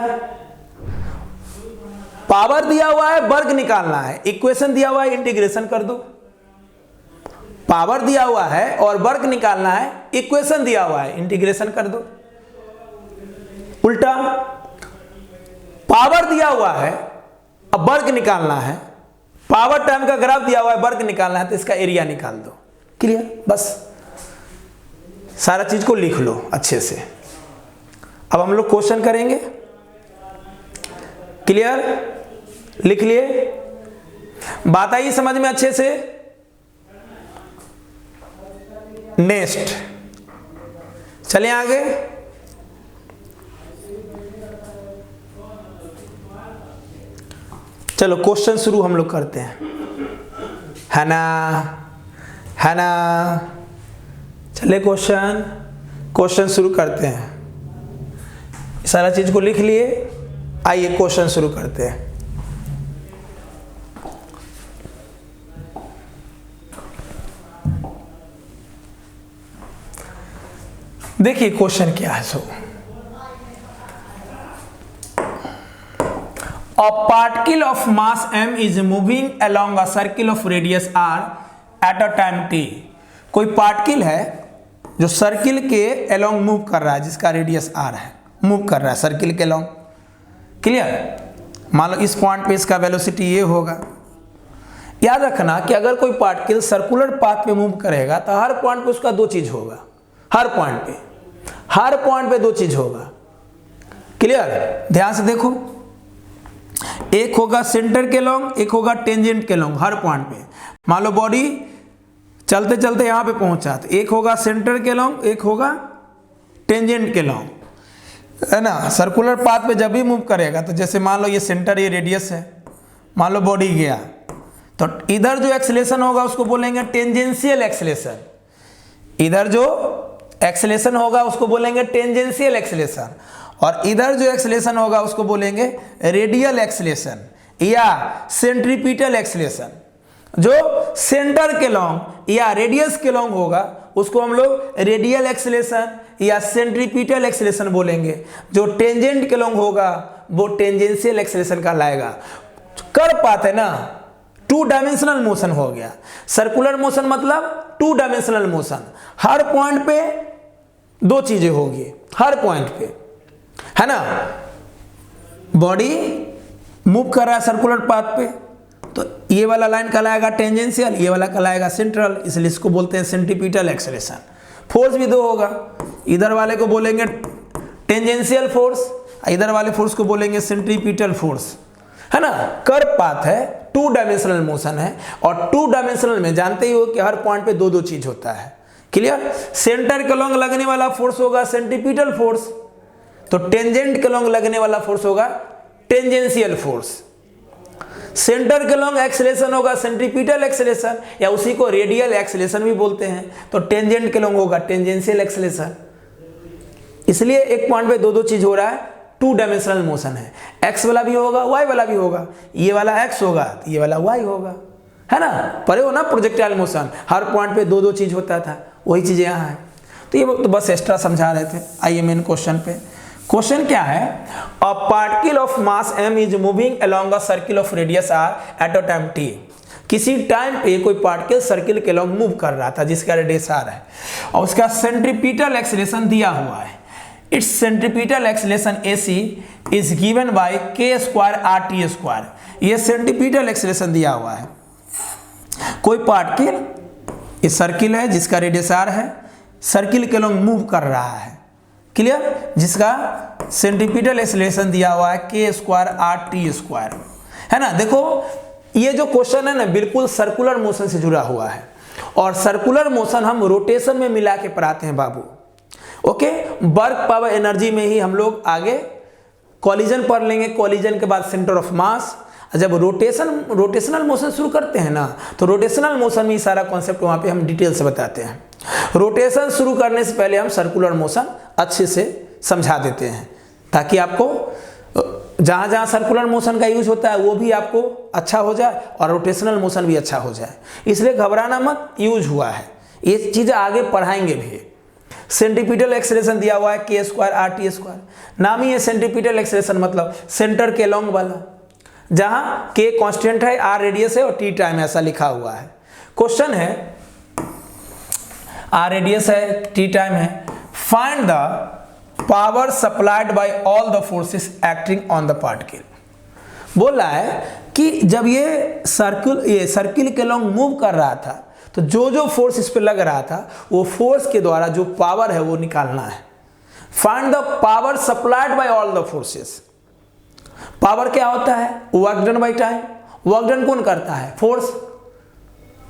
पावर दिया हुआ है, वर्क निकालना है, इक्वेशन दिया हुआ है, इंटीग्रेशन कर दो। पावर दिया हुआ है और वर्क निकालना है, इक्वेशन दिया हुआ है, इंटीग्रेशन कर दो। उल्टा, पावर दिया हुआ है, अब वर्क निकालना है, पावर टाइम का ग्राफ दिया हुआ है, वर्क निकालना है, तो इसका एरिया निकाल दो। क्लियर। बस सारा चीज को लिख लो अच्छे से। अब हम लोग क्वेश्चन करेंगे। क्लियर, लिख लिए, बात आई समझ में अच्छे से। नेक्स्ट चलें आगे। चलो क्वेश्चन शुरू हम लोग करते हैं, है ना, है ना। चले क्वेश्चन शुरू करते हैं। सारा चीज को लिख लिए, आइए क्वेश्चन शुरू करते हैं। देखिए क्वेश्चन क्या है। सो a particle of mass m is moving along a circle of radius r at a time t। कोई पार्टिकल है जो सर्किल के अलोंग मूव कर रहा है, जिसका रेडियस r है, मूव कर रहा है सर्किल के अलोंग। क्लियर। मान लो इस पॉइंट पे इसका वेलोसिटी ये होगा। याद रखना कि अगर कोई पार्टिकल सर्कुलर पाथ पे मूव करेगा तो हर पॉइंट पे उसका दो चीज होगा, हर पॉइंट पे दो चीज होगा। क्लियर, ध्यान से देखो, एक होगा सेंटर के लॉन्ग, एक होगा टेंजेंट के लॉन्ग, हर पॉइंट पे। मान लो बॉडी चलते चलते यहां पे पहुंचा, तो एक होगा सेंटर के लॉन्ग, एक होगा टेंजेंट के लॉन्ग, है ना। सर्कुलर पाथ पे जब भी मूव करेगा, तो जैसे मान लो ये सेंटर, ये रेडियस है, मान लो बॉडी गया, तो इधर जो एक्सेलेरेशन होगा उसको बोलेंगे टेंजेंशियल एक्सेलेरेशन, इधर जो एक्सेलेरेशन होगा उसको बोलेंगे टेंजेंशियल एक्सेलेरेशन, और इधर जो एक्सेलेरेशन होगा उसको बोलेंगे रेडियल एक्सेलेरेशन या सेंट्रीपिटल एक्सेलेरेशन। जो सेंटर के लॉन्ग या रेडियस के लॉन्ग होगा उसको हम लोग रेडियल एक्सेलेरेशन या सेंट्रीपिटल एक्सेलेरेशन बोलेंगे। जो टेंजेंट के लॉन्ग होगा वो टेंजेंशियल एक्सेलेरेशन कहलाएगा। कर पाते ना, टू डायमेंशनल मोशन हो गया। सर्कुलर मोशन मतलब टू डायमेंशनल मोशन, हर पॉइंट पे दो चीजें होगी, हर पॉइंट पे, है ना। बॉडी मूव कर रहा है सर्कुलर पाथ पे, तो ये वाला लाइन कहलाएगा टेंजेंशियल, ये वाला कहलाएगा सेंट्रल, इसलिए इसको बोलते हैं सेंट्रीपिटल एक्सेलेरेशन। फोर्स भी दो होगा, इधर वाले को बोलेंगे टेंजेंशियल फोर्स, इधर वाले फोर्स को बोलेंगे सेंट्रीपिटल फोर्स, है ना। कर पाथ है, टू डायमेंशनल मोशन है, और टू डायमेंशनल में जानते ही हो कि हर पॉइंट पे दो दो चीज होता है। क्लियर। सेंटर के लॉन्ग लगने वाला फोर्स होगा सेंट्रीपिटल फोर्स, तो टेंजेंट के लॉन्ग लगने वाला फोर्स होगा टेंजेंशियल फोर्स। सेंटर के लॉन्ग एक्सेलेरेशन होगा सेंट्रीपिटल एक्सेलेरेशन, या उसी को रेडियल एक्सेलेरेशन भी बोलते हैं। तो टेंजेंट के लॉन्ग होगा टेंजेंशियल एक्सेलेरेशन। इसलिए एक पॉइंट पे दो दो चीज हो रहा है, टू डायमेंशनल मोशन है। एक्स वाला भी होगा, वाई वाला भी होगा, ये वाला एक्स होगा, ये वाला वाई होगा, है ना। पढ़े हो ना प्रोजेक्टाइल मोशन, हर पॉइंट पे दो दो चीज होता था, वही चीजें यहाँ है। तो ये तो बस एक्स्ट्रा समझा रहे थे। आइए मेन क्वेश्चन पे। क्वेश्चन क्या है, a particle of mass m is moving along a circle of radius r at a time t। किसी टाइम पे कोई पार्टिकल सर्किल के लॉन्ग मूव कर रहा था जिसका रेडियस r है, और उसका सेंट्रीपिटल एक्सेलेरेशन दिया हुआ है। It's centripetal acceleration AC is given by k² RT²। ये सेंट्रीपिटल एक्सेलेरेशन दिया हुआ है। कोई पार्टिकल, ये सर्किल है जिसका रेडियस r है, सर्किल के लॉन्ग मूव कर रहा है, क्लियर, जिसका सेंट्रीपिटल एक्सेलेरेशन दिया हुआ है k² RT², है ना। देखो ये जो क्वेश्चन है ना बिल्कुल सर्कुलर मोशन से जुड़ा हुआ है, और सर्कुलर मोशन हम रोटेशन में मिला के पढ़ाते हैं बाबू। ओके, वर्क पावर एनर्जी में ही हम लोग आगे कॉलिजन पढ़ लेंगे, कॉलिजन के बाद सेंटर ऑफ मास। जब रोटेशनल मोशन शुरू करते हैं ना, तो रोटेशनल मोशन में सारा कॉन्सेप्ट वहाँ पे हम डिटेल से बताते हैं। रोटेशन शुरू करने से पहले हम सर्कुलर मोशन अच्छे से समझा देते हैं, ताकि आपको जहाँ जहाँ सर्कुलर मोशन का यूज होता है वो भी आपको अच्छा हो जाए और रोटेशनल मोशन भी अच्छा हो जाए। इसलिए घबराना मत, यूज हुआ है, ये चीज़ें आगे पढ़ाएंगे भी। सेंट्रीपिटल एक्सेलेरेशन दिया हुआ है k² RT²। नाम ही है सेंट्रीपिटल एक्सेलेरेशन, मतलब सेंटर के लॉन्ग वाला, जहाँ k कांस्टेंट है, r रेडियस है और t टाइम, ऐसा लिखा हुआ है। क्वेश्चन है, r रेडियस है, t टाइम है, find the power supplied by all the forces acting on the particle. बोल रहा है कि जब ये सर्किल के लॉन्ग मूव कर रहा था, तो जो जो फोर्स इस पे लग रहा था वो फोर्स के द्वारा जो पावर है वो निकालना है। Find the power supplied by all the forces. Power क्या होता है, work done by time. Work done कौन करता है, फोर्स।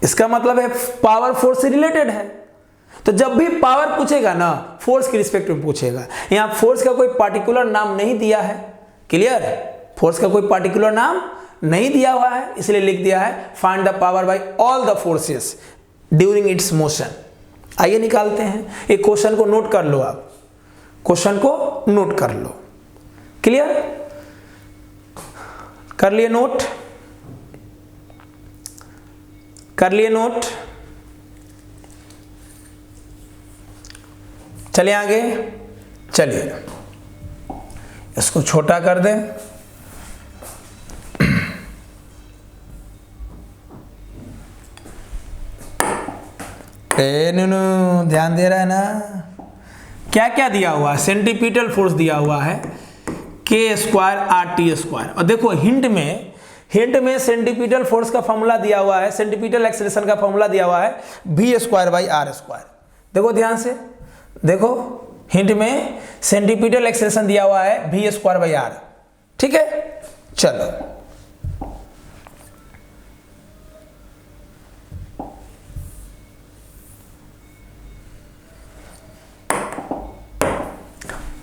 इसका मतलब है पावर फोर्स से रिलेटेड है। तो जब भी पावर पूछेगा ना, फोर्स के रिस्पेक्ट में पूछेगा। यहां फोर्स का कोई पार्टिकुलर नाम नहीं दिया है, क्लियर है, फोर्स का कोई पार्टिकुलर नाम नहीं दिया हुआ है, इसलिए लिख दिया है find the power bye all the forces during its motion. आइए निकालते हैं। एक क्वेश्चन को नोट कर लो, आप क्वेश्चन को नोट कर लो, क्लियर, कर लिए नोट, कर लिए नोट। चलिए आगे, चलिए इसको छोटा कर दें। नो ध्यान दे रहा है ना, क्या क्या दिया हुआ है। सेंट्रीपिटल फोर्स दिया हुआ है k² RT², और देखो हिंट में सेंट्रीपिटल फोर्स का फॉर्मूला दिया हुआ है, सेंट्रीपिटल एक्सेलेरेशन का फॉर्मूला दिया हुआ है v²/r²। देखो ध्यान से, देखो हिंट में सेंट्रीपिटल एक्सेलेरेशन दिया हुआ है v²/r, ठीक है। चलो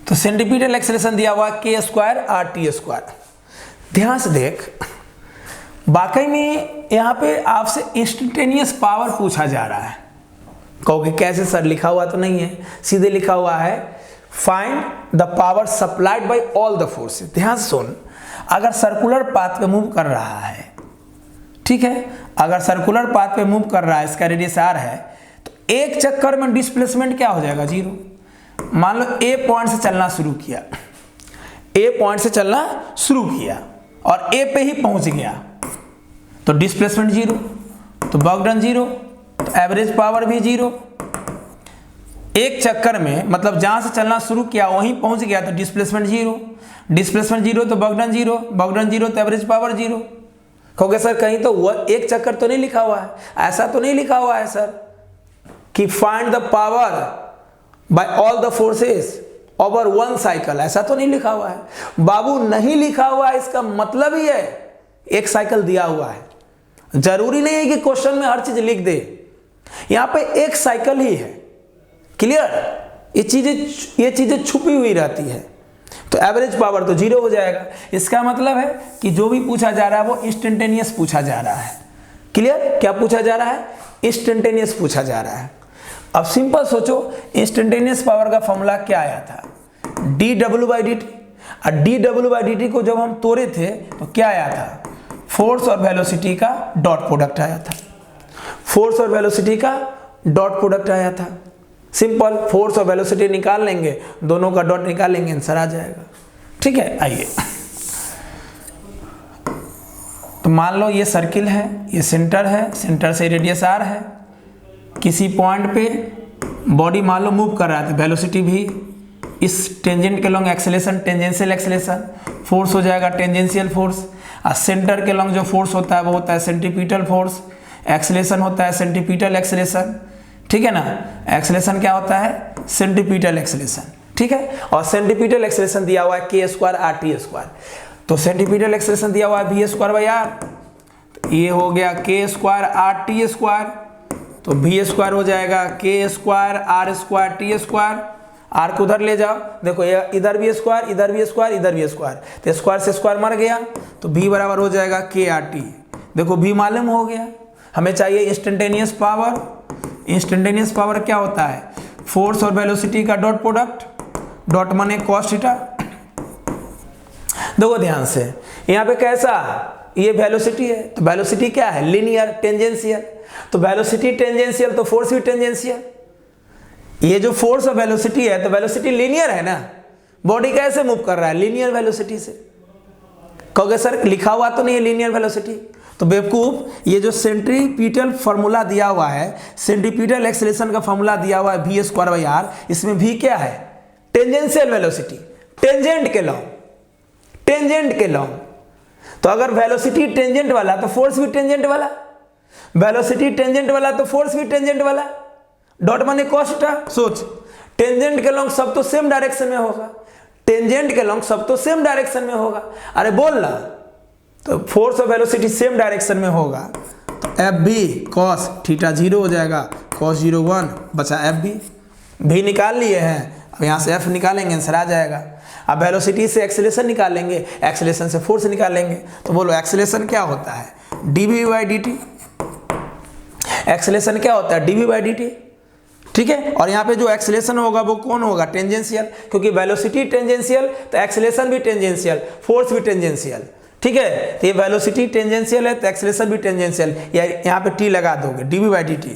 तो सेंट्रीपिटल एक्सेलेरेशन दिया हुआ k² RT²। ध्यान से देख, वाकई में यहाँ पे आपसे इंस्टेंटेनियस पावर पूछा जा रहा है। कहोगे कैसे सर, लिखा हुआ तो नहीं है, सीधे लिखा हुआ है find the power supplied by all the forces. ध्यान से सुन, अगर सर्कुलर पाथ पे मूव कर रहा है, ठीक है, अगर सर्कुलर पाथ पे मूव कर रहा है, इसका रेडियस r है, तो एक चक्कर में डिस्प्लेसमेंट क्या हो जाएगा, 0। मान लो ए पॉइंट से चलना शुरू किया, ए पॉइंट से चलना शुरू किया और ए पे ही पहुंच गया, तो डिस्प्लेसमेंट 0, तो वर्क डन 0, तो एवरेज पावर भी 0। एक चक्कर में मतलब जहां से चलना शुरू किया वहीं पहुंच गया, तो डिस्प्लेसमेंट 0, डिस्प्लेसमेंट 0 तो वर्क डन 0, वर्क डन 0 तो एवरेज पावर 0। कहोगे सर कहीं तो वह एक चक्कर तो नहीं लिखा हुआ है, ऐसा तो नहीं लिखा हुआ है सर कि find the power bye all the forces over one cycle, ऐसा तो नहीं लिखा हुआ है बाबू, नहीं लिखा हुआ है। इसका मतलब ही है एक साइकिल दिया हुआ है, जरूरी नहीं है कि क्वेश्चन में हर चीज लिख दे, यहां पे एक साइकिल ही है। क्लियर, ये चीजें छुपी हुई रहती है। तो एवरेज पावर तो 0 हो जाएगा। इसका मतलब है कि जो भी पूछा जा रहा है वो इंस्टेंटेनियस पूछा जा रहा है। क्लियर, क्या पूछा जा रहा है, इंस्टेंटेनियस पूछा जा रहा है। अब सिंपल सोचो, इंस्टेंटेनियस पावर का फॉर्मूला क्या आया था, dw/dt। और dw/dt को जब हम तोड़े थे तो क्या आया था, फोर्स और वेलोसिटी का डॉट प्रोडक्ट आया था, फोर्स और वेलोसिटी का डॉट प्रोडक्ट आया था। सिंपल, फोर्स और वेलोसिटी निकाल लेंगे, दोनों का डॉट निकाल लेंगे, आंसर आ जाएगा। ठीक है, आइए, तो मान लो ये सर्किल है, ये सेंटर है, सेंटर से रेडियस r है, किसी पॉइंट पे बॉडी मान लो मूव कर रहा था, वेलोसिटी भी इस टेंजेंट के long acceleration, tangential acceleration, force हो जाएगा टेंजेंशियल फोर्स, और सेंटर के लॉन्ग जो फोर्स होता है वो होता है सेंट्रीपिटल फोर्स, एक्सेलेरेशन होता है सेंट्रीपिटल एक्सेलेरेशन। ठीक है ना, एक्सेलेरेशन क्या होता है, सेंट्रीपिटल एक्सेलेरेशन। ठीक है, और सेंट्रीपिटल एक्सेलेरेशन दिया हुआ है k²RT², तो सेंट्रीपिटल एक्सेलेरेशन दिया हुआ है v²/r, ये हो गया k²RT², तो v² हो जाएगा k²R²T², r को उधर ले जाओ, देखो ये इधर भी स्क्वायर, इधर भी स्क्वायर, इधर भी स्क्वायर, तो स्क्वायर से स्क्वायर मर गया, तो v बराबर हो जाएगा KRT। देखो v मालूम हो गया, हमें चाहिए इंस्टेंटेनियस पावर। इंस्टेंटेनियस पावर क्या होता है, फोर्स और वेलोसिटी का डॉट प्रोडक्ट, डॉट माने cos थीटा। देखो ध्यान से, यहाँ पे कैसा, ये वेलोसिटी है, तो वेलोसिटी क्या है, लीनियर टेंजेंशियल, तो वेलोसिटी टेंजेंशियल तो फोर्स भी टेंजेंशियल। ये जो फोर्स और वेलोसिटी है, तो वेलोसिटी लीनियर है ना, बॉडी कैसे मूव कर रहा है, लीनियर वेलोसिटी से। कहोगे सर लिखा हुआ तो नहीं है लीनियर वेलोसिटी, तो बेवकूफ, ये जो सेंट्रीपिटल फार्मूला दिया हुआ है, सेंट्रीपिटल एक्सेलेरेशन का फार्मूला दिया हुआ है v²/r, इसमें v क्या है, टेंजेंशियल वेलोसिटी, टेंजेंट के लॉन्ग, टेंजेंट के लॉन्ग। तो अगर वेलोसिटी टेंजेंट वाला तो फोर्स भी टेंजेंट वाला, वेलोसिटी टेंजेंट वाला तो फोर्स भी टेंजेंट वाला, डॉट माने cos थीटा। सोच, टेंजेंट के लॉन्ग सब तो सेम डायरेक्शन में होगा, टेंजेंट के लॉन्ग सब तो सेम डायरेक्शन में होगा, अरे बोल ना, तो फोर्स और वेलोसिटी सेम डायरेक्शन में होगा, तो FB cos थीटा 0 हो जाएगा, cos 0 1 बचा FB, भी निकाल लिए हैं, अब यहाँ से F निकालेंगे, आंसर आ जाएगा। अब वेलोसिटी से एक्सेलेरेशन निकालेंगे, एक्सेलेरेशन से फोर्स निकालेंगे, तो बोलो एक्सेलेरेशन क्या होता है, dV/dt। एक्सेलेरेशन क्या होता है, dV/dt। ठीक है, और यहाँ पे जो एक्सेलेरेशन होगा वो कौन होगा, टेंजेंशियल, क्योंकि वेलोसिटी टेंजेंशियल तो एक्सेलेरेशन भी टेंजेंशियल, फोर्स भी टेंजेंशियल। ठीक है, तो ये वेलोसिटी टेंजेंशियल है तो एक्सेलेरेशन भी टेंजेंशियल, या यहाँ पे t लगा दोगे, dV/dt।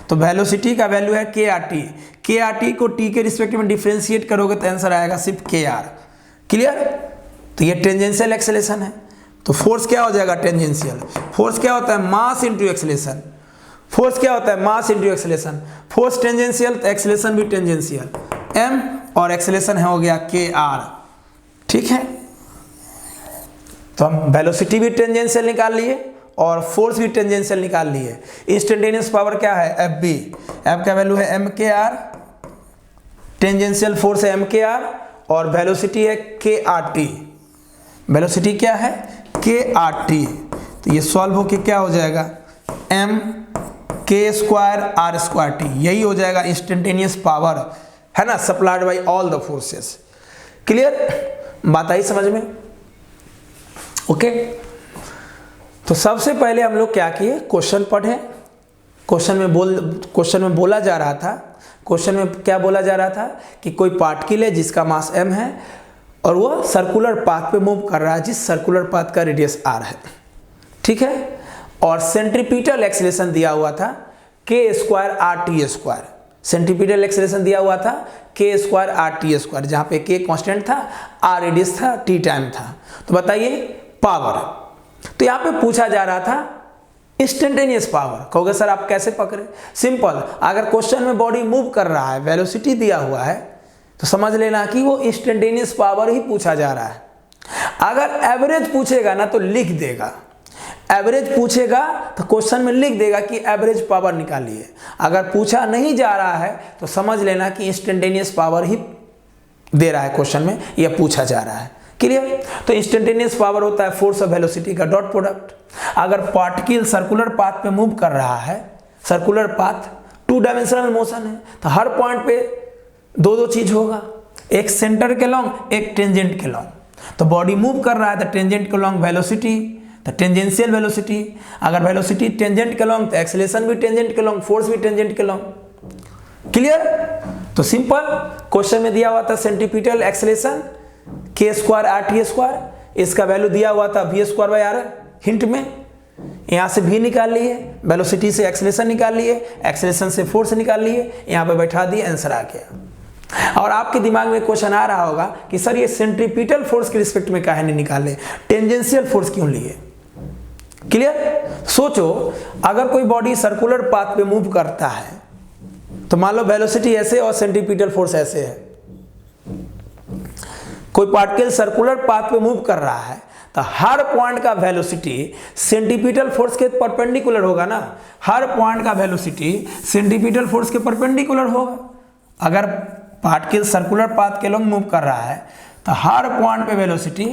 तो वेलोसिटी का वैल्यू है KRT, KRT को t के रिस्पेक्ट में डिफ्रेंशिएट करोगे तो आंसर आएगा सिर्फ KR। क्लियर, तो ये टेंजेंशियल एक्सेलेरेशन है, तो फोर्स क्या हो जाएगा, टेंजेंशियल। फोर्स क्या होता है, मास इंटू एक्सेलेरेशन, फोर्स क्या होता है, mass into acceleration, force tangential तो एक्सेलेरेशन भी टेंजेंशियल, m और एक्सेलेरेशन हो गया KR। ठीक है, तो हम वेलोसिटी भी टेंजेंशियल निकाल लिए और फोर्स भी टेंजेंशियल निकाल लिए। इंस्टेंटेनियस पावर क्या है, FB, F का वैल्यू है MKR, टेंजेंशियल फोर्स है MKR, और वेलोसिटी है KRT, वेलोसिटी क्या है, KRT। तो ये सॉल्व होके क्या हो जाएगा, mk²r²t, यही हो जाएगा इंस्टेंटेनियस पावर, है ना, supplied by all the forces. Clear, बात आई समझ में। ओके, तो सबसे पहले हम लोग क्या किए, क्वेश्चन पढ़े। क्वेश्चन में बोला जा रहा था, क्वेश्चन में क्या बोला जा रहा था कि कोई पार्टिकल है जिसका मास m है और वो सर्कुलर पाथ पे मूव कर रहा है, जिस सर्कुलर पाथ का रेडियस r है। ठीक है, और सेंट्रीपिटल एक्सेलरेशन दिया हुआ था के square R T square. Centripetal acceleration दिया हुआ था के स्क्वायर आर टी स्क्वायर, जहाँ पे के कांस्टेंट था, आर रेडियस था, टी टाइम था। तो बताइए पावर। तो यहाँ पे पूछा जा रहा था इंस्टेंटेनियस पावर। कहोगे सर आप कैसे पकड़े? सिंपल, अगर क्वेश्चन में बॉडी मूव कर रहा है, वेलोसिटी दिया हुआ है, तो समझ लेना कि वो इंस्टेंटेनियस पावर ही पूछा जा रहा है। अगर एवरेज पूछेगा ना तो लिख देगा, एवरेज पूछेगा तो क्वेश्चन में लिख देगा कि एवरेज पावर निकालिए। अगर पूछा नहीं जा रहा है तो समझ लेना कि इंस्टेंटेनियस पावर ही दे रहा है क्वेश्चन में, या पूछा जा रहा है। क्लियर? तो इंस्टेंटेनियस पावर होता है फोर्स और वेलोसिटी का डॉट प्रोडक्ट। अगर पार्टिकल सर्कुलर पाथ पे मूव कर रहा है, circular path, two dimensional motion है, तो हर पॉइंट पे दो दो चीज होगा, एक सेंटर के लॉन्ग, एक टेंजेंट के लॉन्ग। तो बॉडी मूव कर रहा है तो टेंजेंट के लॉन्ग वेलोसिटी, तो टेंजेंशियल वेलोसिटी। अगर वेलोसिटी टेंजेंट के लॉन्ग तो एक्सेलरेशन भी टेंजेंट के लॉन्ग, फोर्स भी टेंजेंट के लॉन्ग। क्लियर? तो सिंपल, क्वेश्चन में दिया हुआ था सेंट्रीपिटल एक्सेलरेशन के स्क्वायर आर टी स्क्वायर, इसका वैल्यू दिया हुआ था V square by R. Hint में यहाँ से भी निकाल लिए, वेलोसिटी से एक्सेलरेशन निकाल लिए, एक्सेलरेशन से फोर्स निकाल लिए, यहाँ पे बैठा दिए, आंसर आ गया। और आपके दिमाग में क्वेश्चन आ रहा होगा कि सर ये सेंट्रीपिटल फोर्स के रिस्पेक्ट में काहे नहीं निकाले, टेंजेंशियल फोर्स क्यों लिए? क्लियर? सोचो, अगर कोई बॉडी सर्कुलर पाथ पे मूव करता है तो मान लो वेलोसिटी ऐसे और सेंट्रीपिटल फोर्स ऐसे है। कोई पार्टिकल सर्कुलर पाथ पे मूव कर रहा है तो हर पॉइंट का वेलोसिटी सेंट्रीपिटल फोर्स के परपेंडिकुलर होगा ना। हर पॉइंट का वेलोसिटी सेंट्रीपिटल फोर्स के परपेंडिकुलर होगा। अगर पार्टिकल सर्कुलर पाथ के लॉन्ग मूव कर रहा है तो हर पॉइंट पे वेलोसिटी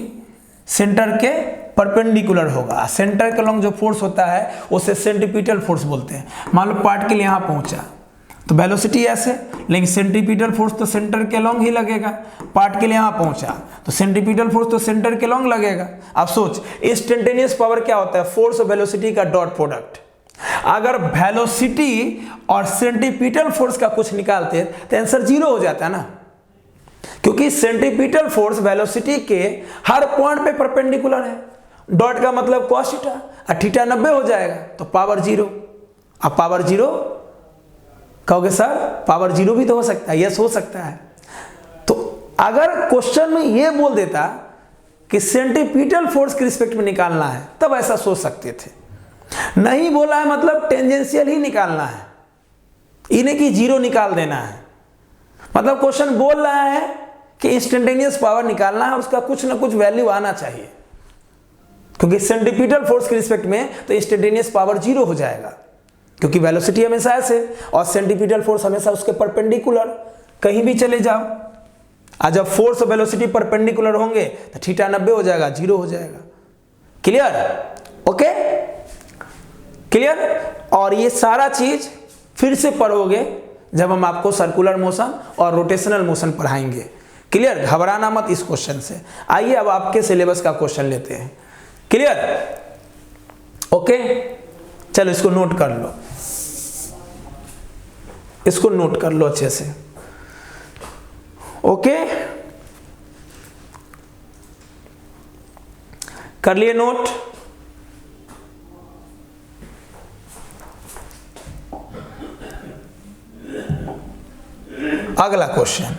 सेंटर के परपेंडिकुलर होगा। सेंटर के लॉन्ग जो फोर्स होता है उसे सेंट्रीपिटल फोर्स बोलते हैं। मान लो पार्टिकल यहाँ पहुंचा तो वेलोसिटी ऐसे, लेकिन सेंट्रीपिटल फोर्स तो सेंटर के लॉन्ग ही लगेगा। पार्टिकल यहाँ पहुंचा तो सेंट्रीपिटल फोर्स तो सेंटर के लॉन्ग लगेगा। अब सोच, इंस्टेंटेनियस पावर क्या होता है? फोर्स और वेलोसिटी का डॉट प्रोडक्ट। अगर वेलोसिटी और सेंट्रीपिटल फोर्स का कुछ निकालते तो आंसर जीरो हो जाता है ना, क्योंकि सेंट्रीपिटल फोर्स वेलोसिटी के हर पॉइंट पे परपेंडिकुलर है। डॉट का मतलब cos थीटा, और थीटा 90 हो जाएगा तो पावर जीरो। अब पावर जीरो कहोगे सर पावर जीरो भी तो हो सकता है, यस हो सकता है। तो अगर क्वेश्चन में ये बोल देता कि सेंट्रीपिटल फोर्स के रिस्पेक्ट में निकालना है तब ऐसा सोच सकते थे। नहीं बोला है मतलब टेंजेंशियल ही निकालना है, इन्हें कि जीरो निकाल देना है। मतलब क्वेश्चन बोल रहा है कि इंस्टेंटेनियस पावर निकालना है, उसका कुछ ना कुछ वैल्यू आना चाहिए, क्योंकि सेंट्रीपिटल फोर्स के रिस्पेक्ट में तो इंस्टेंटेनियस पावर जीरो हो जाएगा, क्योंकि वेलोसिटी हमेशा ऐसे और सेंट्रीपिटल फोर्स हमेशा उसके परपेंडिकुलर। कहीं भी चले जाओ, आज जब फोर्स और वेलोसिटी परपेंडिकुलर होंगे तो थीटा 90 हो जाएगा, जीरो हो जाएगा। क्लियर? Okay, clear? और ये सारा चीज फिर से पढ़ोगे जब हम आपको सर्कुलर मोशन और रोटेशनल मोशन पढ़ाएंगे। क्लियर? घबराना मत इस क्वेश्चन से। आइए अब आपके सिलेबस का क्वेश्चन लेते हैं। क्लियर? ओके, चलो इसको नोट कर लो, इसको नोट कर लो अच्छे से। ओके, कर लिए नोट? अगला question,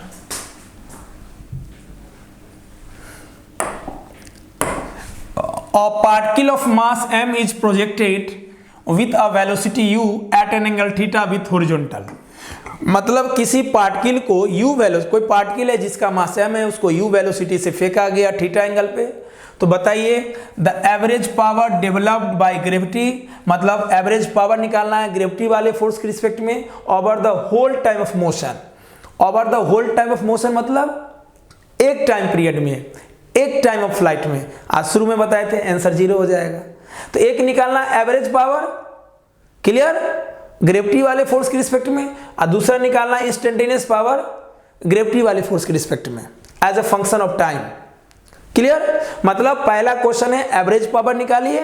a particle of mass m is projected with a velocity u at an angle theta with horizontal। मतलब किसी पार्टिकल को u वेलोसिटी, कोई पार्टिकल है जिसका मास m है, उसको u वेलोसिटी से फेंका गया थीटा एंगल पे। तो बताइए the average power developed by gravity, मतलब एवरेज पावर निकालना है ग्रेविटी वाले फोर्स के रिस्पेक्ट में over the whole time of motion. Over the whole time of motion मतलब एक टाइम पीरियड में, एक टाइम ऑफ फ्लाइट में। आज शुरू में बताए थे, आंसर जीरो हो जाएगा। तो एक निकालना एवरेज पावर, क्लियर, ग्रेविटी वाले फोर्स के रिस्पेक्ट में, और दूसरा निकालना इंस्टेंटेनियस पावर ग्रेविटी वाले फोर्स के रिस्पेक्ट में as a function of time. Clear? मतलब पहला क्वेश्चन है एवरेज पावर निकालिए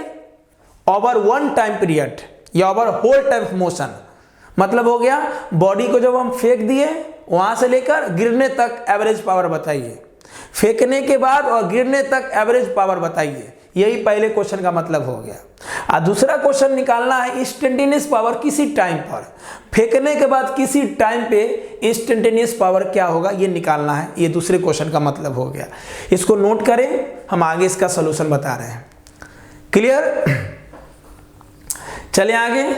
ओवर वन टाइम पीरियड या over whole time of motion. मतलब हो गया बॉडी को जब हम फेंक दिए वहां से लेकर गिरने तक एवरेज पावर बताइए, फेंकने के बाद और गिरने तक एवरेज पावर बताइए। यही पहले क्वेश्चन का मतलब हो गया। और दूसरा क्वेश्चन निकालना है इंस्टेंटेनियस पावर किसी टाइम पर, फेंकने के बाद किसी टाइम पे इंस्टेंटेनियस पावर क्या होगा ये निकालना है। ये दूसरे क्वेश्चन का मतलब हो गया। इसको नोट करें, हम आगे इसका सॉल्यूशन बता रहे हैं। क्लियर? चले आगे,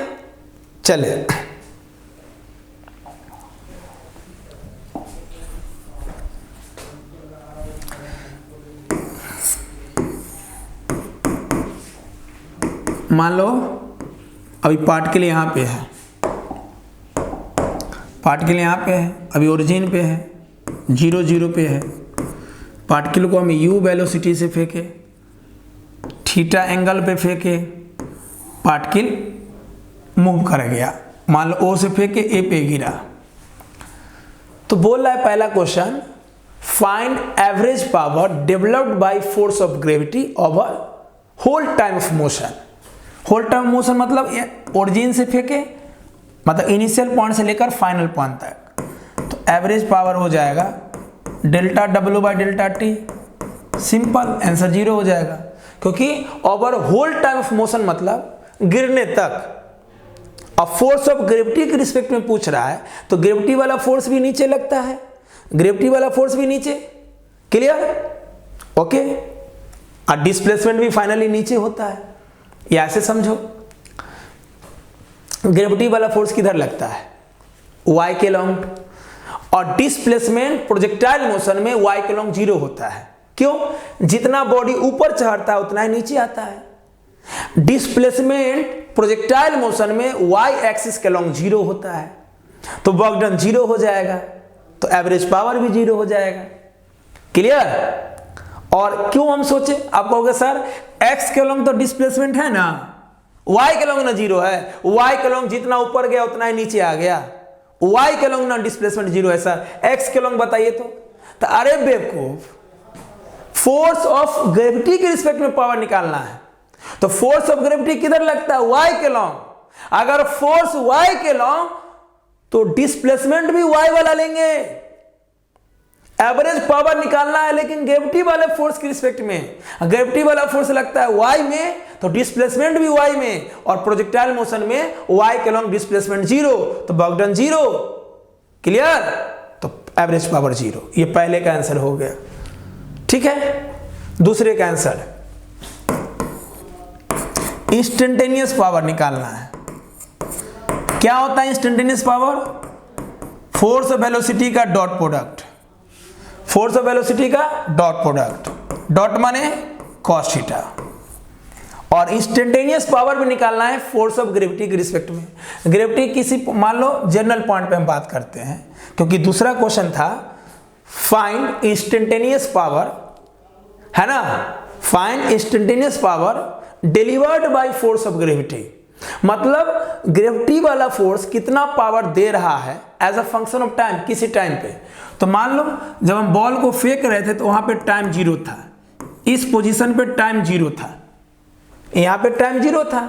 चले। मान लो अभी पार्टिकल यहाँ पे है, पार्टिकल यहाँ पे है, अभी ओरिजिन पे है, 0 0 पे है। पार्टिकल को हम u वेलोसिटी से फेंके, थीटा एंगल पे फेंके, पार्टिकल मूव कर गया। मान लो O से फेंके A पे गिरा। तो बोल रहा है पहला question, find average power developed by force of gravity over whole time of motion. Whole time motion मतलब ओरिजिन से फेंके, मतलब इनिशियल पॉइंट से लेकर फाइनल पॉइंट तक। तो एवरेज पावर हो जाएगा delta W by delta T. Simple, answer 0 हो जाएगा, क्योंकि over whole time of motion मतलब गिरने तक। अब फोर्स ऑफ ग्रेविटी के रिस्पेक्ट में पूछ रहा है, तो ग्रेविटी वाला फोर्स भी नीचे लगता है, ग्रेविटी वाला फोर्स भी नीचे। क्लियर? ओके। और डिस्प्लेसमेंट भी फाइनली नीचे होता है, या ऐसे समझो, ग्रेविटी वाला फोर्स किधर लगता है? y के लॉन्ग, और डिस्प्लेसमेंट प्रोजेक्टाइल मोशन में y के लॉन्ग 0 होता है। क्यों? जितना बॉडी ऊपर चढ़ता है उतना ही नीचे आता है। डिस्प्लेसमेंट प्रोजेक्टाइल मोशन में y एक्सिस के लॉन्ग 0 होता है, तो वर्क डन 0 हो जाएगा, तो एवरेज पावर भी 0 हो जाएगा। क्लियर? और क्यों हम सोचे? आप कहोगे सर x के लॉन्ग तो डिस्प्लेसमेंट है ना, y के लॉन्ग ना 0 है, y के लॉन्ग जितना ऊपर गया उतना ही नीचे आ गया, y के लॉन्ग ना डिस्प्लेसमेंट 0 है सर, x के लॉन्ग बताइए तो अरे बेवकूफ, फोर्स ऑफ ग्रेविटी के रिस्पेक्ट में पावर निकालना है, तो फोर्स ऑफ ग्रेविटी किधर लगता है? y के लॉन्ग। अगर फोर्स y के लॉन्ग तो डिस्प्लेसमेंट भी y वाला लेंगे। एवरेज पावर निकालना है लेकिन ग्रेविटी वाले फोर्स के रिस्पेक्ट में, ग्रेविटी वाला फोर्स लगता है y में, तो डिस्प्लेसमेंट भी y में, और प्रोजेक्टाइल मोशन में y के लॉन्ग डिस्प्लेसमेंट 0, तो वर्क डन 0। क्लियर? तो एवरेज पावर 0। ये पहले का आंसर हो गया। ठीक है, दूसरे का आंसर, इंस्टेंटेनियस पावर निकालना है। क्या होता है instantaneous power? Force of velocity का dot product, force of velocity का डॉट प्रोडक्ट, डॉट माने कॉस थीटा। और इंस्टेंटेनियस पावर भी निकालना है फोर्स ऑफ ग्रेविटी के रिस्पेक्ट में। ग्रेविटी किसी, मान लो जनरल पॉइंट पे हम बात करते हैं, क्योंकि दूसरा क्वेश्चन था फाइंड इंस्टेंटेनियस पावर, है ना, find instantaneous power delivered by force of gravity. मतलब ग्रेविटी वाला फोर्स कितना पावर दे रहा है as a function of time, किसी टाइम पे। तो मान लो जब हम बॉल को फेंक रहे थे तो वहां पे टाइम 0 था, इस पोजीशन पे टाइम 0 था, यहां पे टाइम 0 था।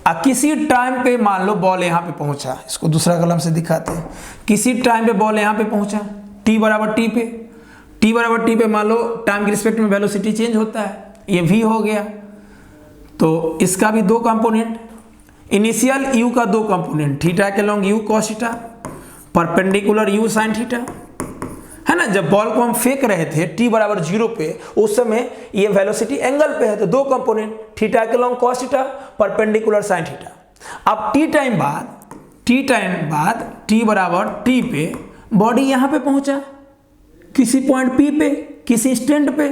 अब किसी टाइम पे मान लो बॉल यहां पे पहुंचा, इसको दूसरा कलम से दिखाते हैं। किसी टाइम पे बॉल यहां पे पहुंचा, t बराबर t पे, t बराबर t पे मान लो टाइम के रिस्पेक्ट में वेलोसिटी चेंज होता है, ये v हो गया। तो इसका भी 2 कंपोनेंट, इनिशियल u का 2 कंपोनेंट, थीटा के long u cos theta, perpendicular u sin theta, है ना। जब बॉल को हम फेंक रहे थे t बराबर 0 पे, उस समय ये वेलोसिटी एंगल पे है, तो 2 कंपोनेंट, थीटा के long cos theta, perpendicular sin theta. अब t टाइम बाद t बराबर t पे बॉडी यहां पे पहुंचा, किसी पॉइंट p पे, किसी इंस्टेंट पे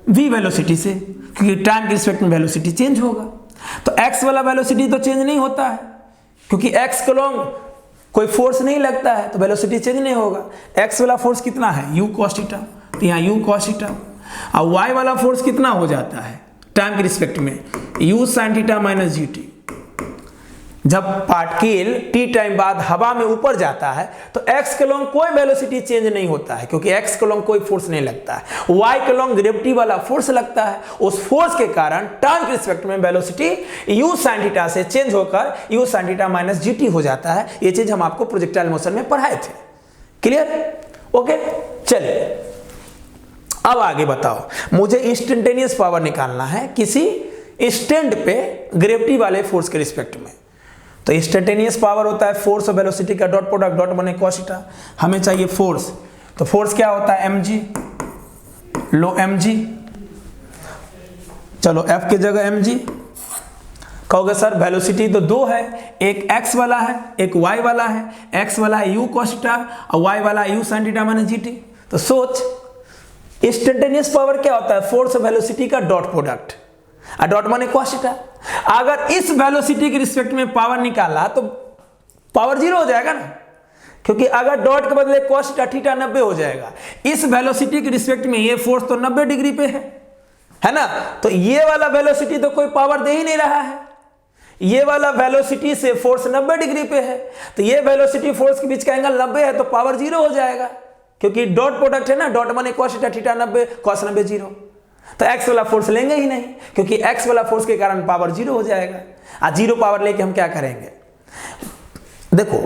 v वेलोसिटी से, क्योंकि टाइम के रिस्पेक्ट में वेलोसिटी चेंज होगा। तो x वाला वेलोसिटी तो चेंज नहीं होता है, क्योंकि x के लॉन्ग कोई फोर्स नहीं लगता है, तो वेलोसिटी चेंज नहीं होगा। x वाला फोर्स कितना है? u cos थीटा, तो यहाँ u cos थीटा। और y वाला फोर्स कितना हो जाता है टाइम के रिस्पेक्ट में? u sin theta minus gt। जब पार्टिकल t टाइम बाद हवा में ऊपर जाता है तो x के लॉन्ग कोई वेलोसिटी चेंज नहीं होता है, क्योंकि x के लॉन्ग कोई फोर्स नहीं लगता है। y के लॉन्ग ग्रेविटी वाला फोर्स लगता है, उस फोर्स के कारण टाइम के रिस्पेक्ट में वेलोसिटी u sin थीटा से चेंज होकर u sin theta minus gt हो जाता है। ये चीज हम आपको प्रोजेक्टाइल मोशन में पढ़ाए थे। क्लियर? ओके, चलिए अब आगे बताओ, मुझे इंस्टेंटेनियस पावर निकालना है किसी स्टैंड पे ग्रेविटी वाले फोर्स के रिस्पेक्ट में। तो इंस्टेंटेनियस पावर होता है फोर्स और वेलोसिटी का डॉट प्रोडक्ट, डॉट बने cos थीटा। हमें चाहिए फोर्स, तो फोर्स क्या होता है mg, लो mg, चलो f की जगह mg। कहोगे सर वेलोसिटी तो दो है, एक x वाला है एक y वाला है, x वाला है u cos थीटा और y वाला है u sin theta minus gt। तो सोच इंस्टेंटेनियस पावर क्या होता है, फोर्स और वेलोसिटी का डॉट प्रोडक्ट, और डॉट माने cos थीटा। अगर इस वेलोसिटी के रिस्पेक्ट में पावर निकाला तो पावर जीरो हो जाएगा ना, क्योंकि अगर डॉट के बदले cos थीटा 90 हो जाएगा। इस वेलोसिटी के रिस्पेक्ट में ये फोर्स तो 90 डिग्री पे है ना, तो ये वाला वेलोसिटी तो कोई पावर दे ही नहीं रहा है, ये वाला वेलोसिटी से फोर्स 90 डिग्री पे है, तो ये वेलोसिटी फोर्स के बीच का एंगल 90 है, तो पावर जीरो हो जाएगा, क्योंकि डॉट प्रोडक्ट है ना, डॉट माने cos थीटा 90, cos 90 जीरो। तो x वाला फोर्स लेंगे ही नहीं, क्योंकि x वाला फोर्स के कारण पावर जीरो हो जाएगा। आज जीरो पावर लेके हम क्या करेंगे, देखो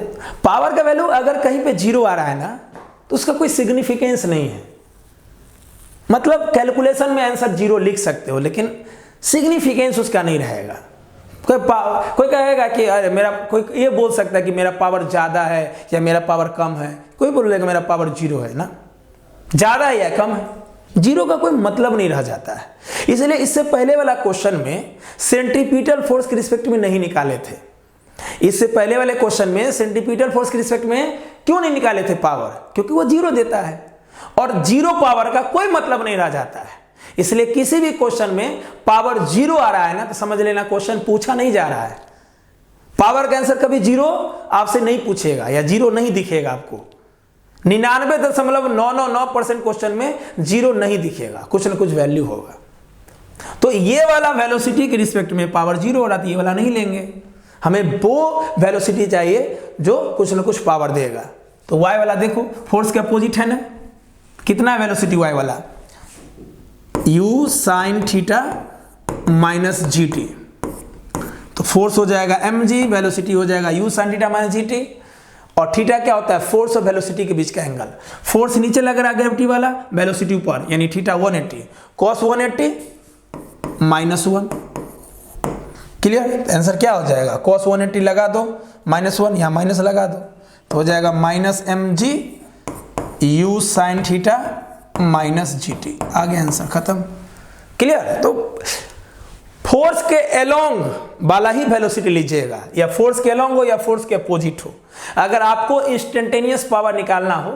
पावर का वैल्यू अगर कहीं पे जीरो आ रहा है ना, तो उसका कोई सिग्निफिकेंस नहीं है। मतलब कैलकुलेशन में आंसर जीरो लिख सकते हो, लेकिन सिग्निफिकेंस उसका नहीं रहेगा। कोई कहेगा कि अरे मेरा, कोई ये बोल सकता है कि मेरा पावर ज़्यादा है या मेरा पावर कम है, कोई बोलेगा मेरा पावर जीरो है ना, ज़्यादा है या कम है, जीरो का कोई मतलब नहीं रह जाता है। इसलिए इससे पहले वाला क्वेश्चन में सेंट्रीपिटल फोर्स के रिस्पेक्ट में नहीं निकाले थे, इससे पहले वाले क्वेश्चन में सेंट्रीपिटल फोर्स के रिस्पेक्ट में क्यों नहीं निकाले थे पावर, क्योंकि वो जीरो देता है और जीरो पावर का कोई मतलब नहीं रह जाता है। इसलिए किसी भी क्वेश्चन में पावर जीरो आ रहा है ना, तो समझ लेना क्वेश्चन पूछा नहीं जा रहा है। पावर का आंसर कभी जीरो आपसे नहीं पूछेगा या जीरो नहीं दिखेगा आपको। 99.999% क्वेश्चन में जीरो नहीं दिखेगा, कुछ ना कुछ वैल्यू होगा। तो ये वाला वेलोसिटी के रिस्पेक्ट में पावर जीरो हो रहा था, ये वाला नहीं लेंगे, हमें वो वेलोसिटी चाहिए जो कुछ ना कुछ पावर देगा। तो y वाला देखो फोर्स के अपोजिट है ना, कितना है वेलोसिटी y वाला, u sin theta minus gt। तो फोर्स हो जाएगा mg, वेलोसिटी हो जाएगा u sin theta minus gt। और थीटा क्या होता है, फोर्स और वेलोसिटी के बीच का एंगल। फोर्स नीचे लग रहा है ग्रेविटी वाला, वेलोसिटी ऊपर, यानी theta 180, cos 180 minus 1। Clear, answer क्या हो जाएगा, cos 180 लगा दो माइनस 1, यहाँ माइनस लगा दो, तो हो जाएगा minus mg u sin theta minus gt। आगे आंसर खत्म। क्लियर, तो फोर्स के अलोंग वाला ही वेलोसिटी लीजिएगा, या फोर्स के अलोंग हो या फोर्स के अपोजिट हो। अगर आपको इंस्टेंटेनियस पावर निकालना हो